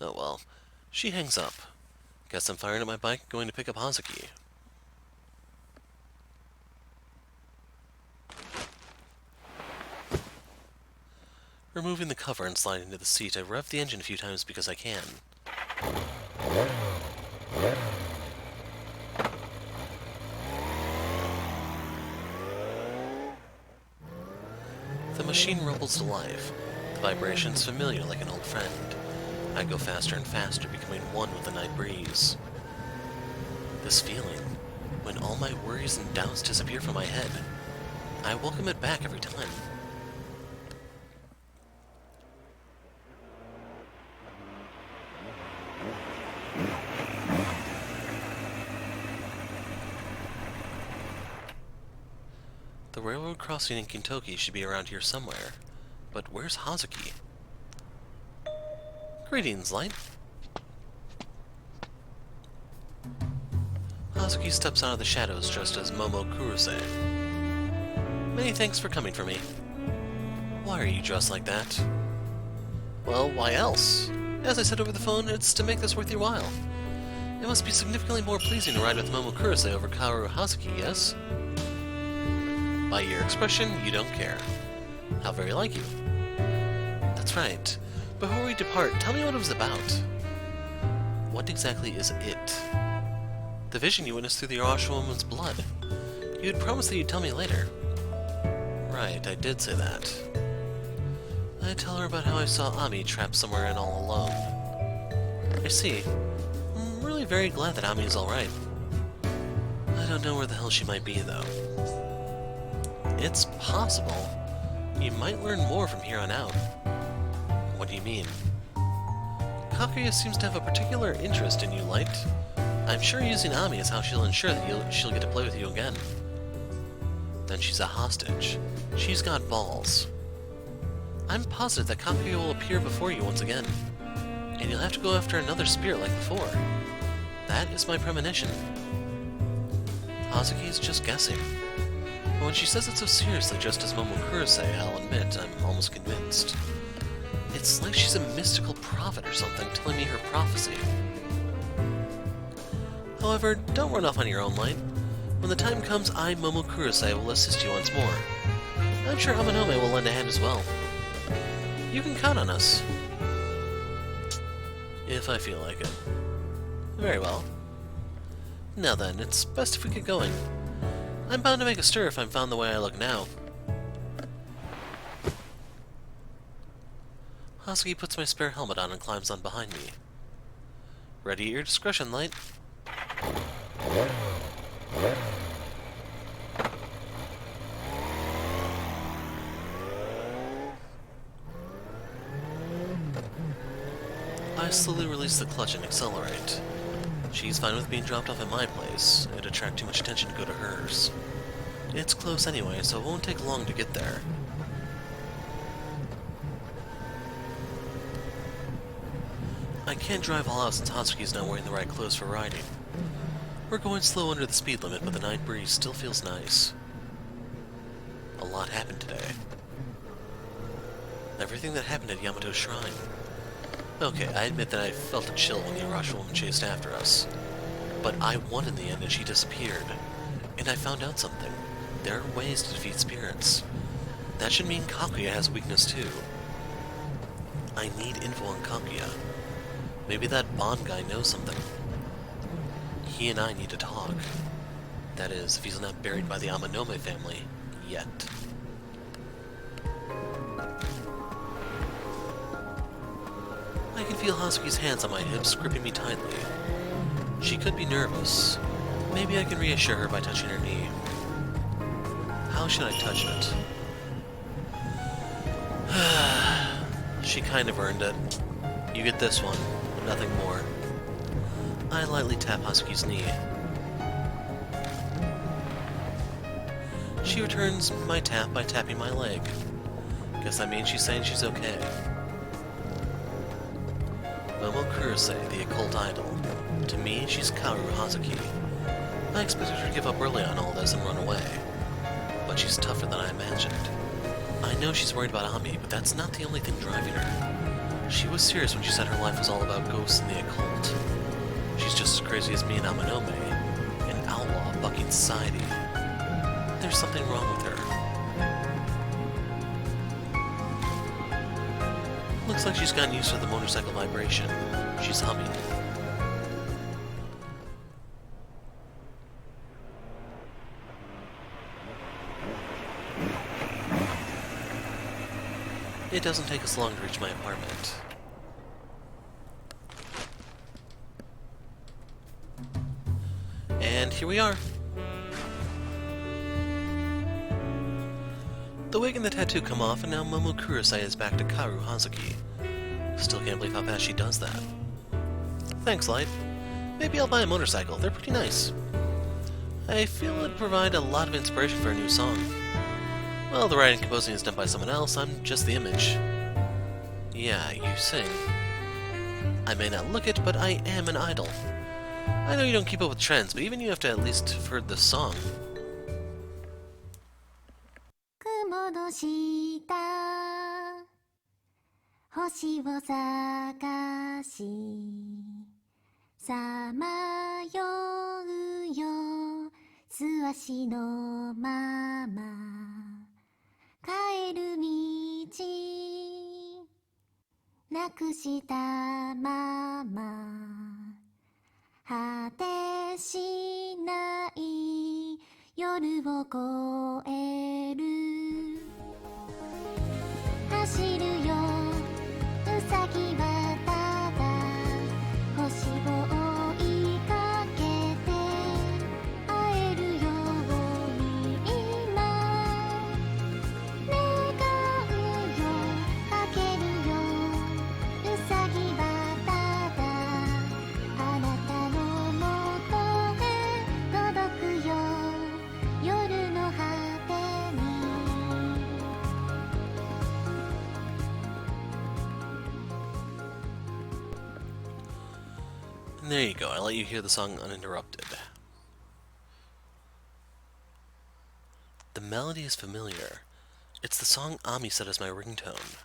Oh well. She hangs up. Guess I'm firing at my bike, going to pick up Hazuki. Removing the cover and sliding into the seat, I rev the engine a few times because I can. The machine rumbles to life. The vibration's familiar like an old friend. I go faster and faster, becoming one with the night breeze. This feeling, when all my worries and doubts disappear from my head, I welcome it back every time. The railroad crossing in Kintoki should be around here somewhere. But where's Hazuki? Greetings, Light. Hazuki steps out of the shadows dressed as Momo Kurose. Many thanks for coming for me. Why are you dressed like that? Well, why else? As I said over the phone, it's to make this worth your while. It must be significantly more pleasing to ride with Momo Kurose over Kaoru Hazuki, yes? By your expression, you don't care. How very like you. That's right. Before we depart, tell me what it was about. What exactly is it? The vision you witnessed through the Urashima Woman's blood. You had promised that you'd tell me later. Right, I did say that. I tell her about how I saw Ami trapped somewhere and all alone. I see. I'm really very glad that Ami is alright. I don't know where the hell she might be, though. It's possible. You might learn more from here on out. What do you mean? Kaguya seems to have a particular interest in you, Light. I'm sure using Ami is how she'll ensure that she'll get to play with you again. Then she's a hostage. She's got balls. I'm positive that Kaguya will appear before you once again. And you'll have to go after another spirit like before. That is my premonition. Hazuki is just guessing. But when she says it so seriously, just as Momo Kurose, I'll admit, I'm almost convinced. It's like she's a mystical prophet or something, telling me her prophecy. However, don't run off on your own, Light. When the time comes, I, Momo Kurose, will assist you once more. I'm sure Amanome will lend a hand as well. You can count on us. If I feel like it. Very well. Now then, it's best if we get going. I'm bound to make a stir if I'm found the way I look now. Hazuki puts my spare helmet on and climbs on behind me. Ready at your discretion, Light. I slowly release the clutch and accelerate. She's fine with being dropped off at my place. It'd attract too much attention to go to hers. It's close anyway, so it won't take long to get there. I can't drive all out since Hazuki's not wearing the right clothes for riding. We're going slow under the speed limit, but the night breeze still feels nice. A lot happened today. Everything that happened at Yamato Shrine. Okay, I admit that I felt a chill when the Urashima Woman chased after us. But I won in the end and she disappeared. And I found out something. There are ways to defeat spirits. That should mean Kaguya has a weakness too. I need info on Kaguya. Maybe that Bond guy knows something. He and I need to talk. That is, if he's not buried by the Amanome family, yet. I can feel Hazuki's hands on my hips gripping me tightly. She could be nervous. Maybe I can reassure her by touching her knee. How should I touch it? She kind of earned it. You get this one, but nothing more. I lightly tap Hazuki's knee. She returns my tap by tapping my leg. Guess that means she's saying she's okay. Momo Kurose, the occult idol. To me, she's Kaoru Hazuki. I expected her to give up early on all this and run away. But she's tougher than I imagined. I know she's worried about Ami, but that's not the only thing driving her. She was serious when she said her life was all about ghosts and the occult. She's just as crazy as me and Amanome, an outlaw bucking society. There's something wrong with her. Looks like she's gotten used to the motorcycle vibration. She's humming. It doesn't take us long to reach my apartment. And here we are. The wig and the tattoo come off, and now Momo Kurose is back to Kaoru Hazuki. Still can't believe how fast she does that. Thanks, Light. Maybe I'll buy a motorcycle. They're pretty nice. I feel it'd provide a lot of inspiration for a new song. Well, the writing and composing is done by someone else. I'm just the image. Yeah, you sing. I may not look it, but I am an idol. I know you don't keep up with trends, but even you have to at least have heard the song. 雲の下星を探しさまようよ素足のまま帰る道なくしたまま果てしない夜を越える走るようさぎはただ星を追いかけて会えるように今願うよかけるようさぎはただあなたのもとへ届くよ夜の果てに And there you go, I let you hear the song uninterrupted. The melody is familiar. It's the song Ami said as my ringtone.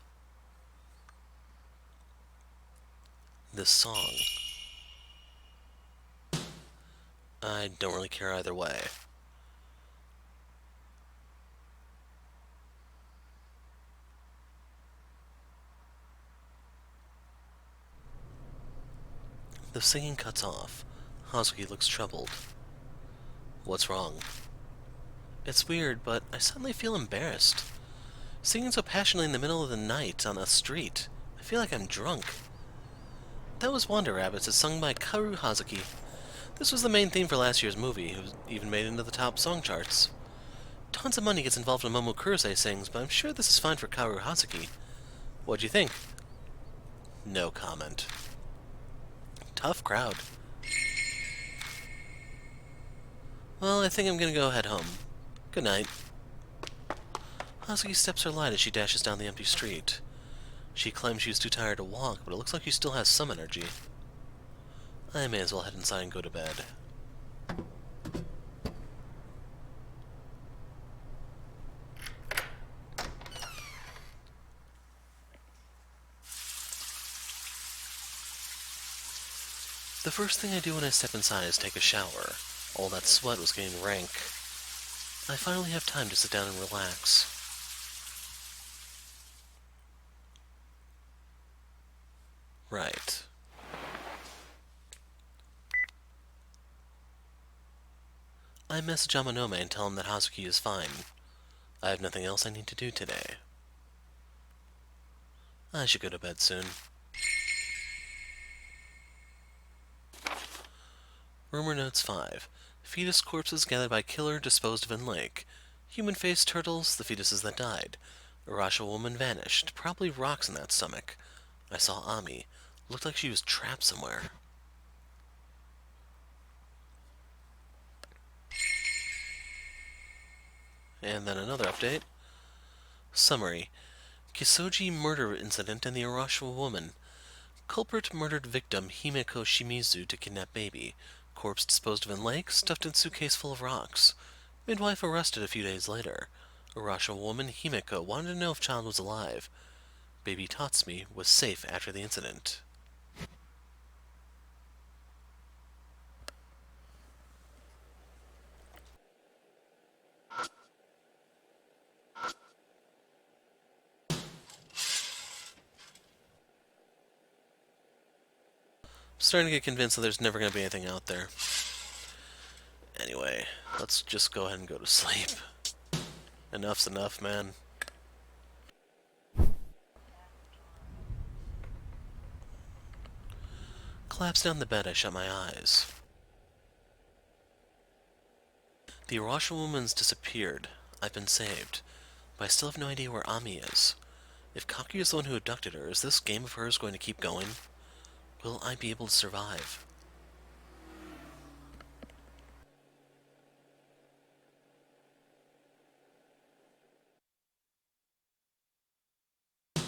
This song. I don't really care either way. The singing cuts off. Hazuki looks troubled. What's wrong? It's weird, but I suddenly feel embarrassed. Singing so passionately in the middle of the night on a street. I feel like I'm drunk. That was Wander Rabbits, as sung by Kaoru Hazuki. This was the main theme for last year's movie, who even made it into the top song charts. Tons of money gets involved when Momo Kurose sings, but I'm sure this is fine for Kaoru Hazuki. What'd you think? No comment. Tough crowd. Well, I think I'm gonna go head home. Good night. Hazuki steps her light as she dashes down the empty street. She claims she was too tired to walk, but it looks like she still has some energy. I may as well head inside and go to bed. The first thing I do when I step inside is take a shower. All that sweat was getting rank. I finally have time to sit down and relax. Right. I message Amanome and tell him that Hazuki is fine. I have nothing else I need to do today. I should go to bed soon. Rumor Notes 5. Fetus corpses gathered by killer disposed of in lake. Human-faced turtles, the fetuses that died. Urashima Woman vanished. Probably rocks in that stomach. I saw Ami. Looked like she was trapped somewhere. And then another update. Summary. Kisoji murder incident in the Urashima Woman. Culprit murdered victim Himeko Shimizu to kidnap baby. Corpse disposed of in lake, stuffed in suitcase full of rocks. Midwife arrested a few days later. Urashima Woman Himeko wanted to know if child was alive. Baby Tatsumi was safe after the incident. Starting to get convinced that there's never going to be anything out there. Anyway, let's just go ahead and go to sleep. Enough's enough, man. Collapsed down the bed, I shut my eyes. The Urashima Woman's disappeared. I've been saved. But I still have no idea where Ami is. If Kakuya is the one who abducted her, is this game of hers going to keep going? Will I be able to survive?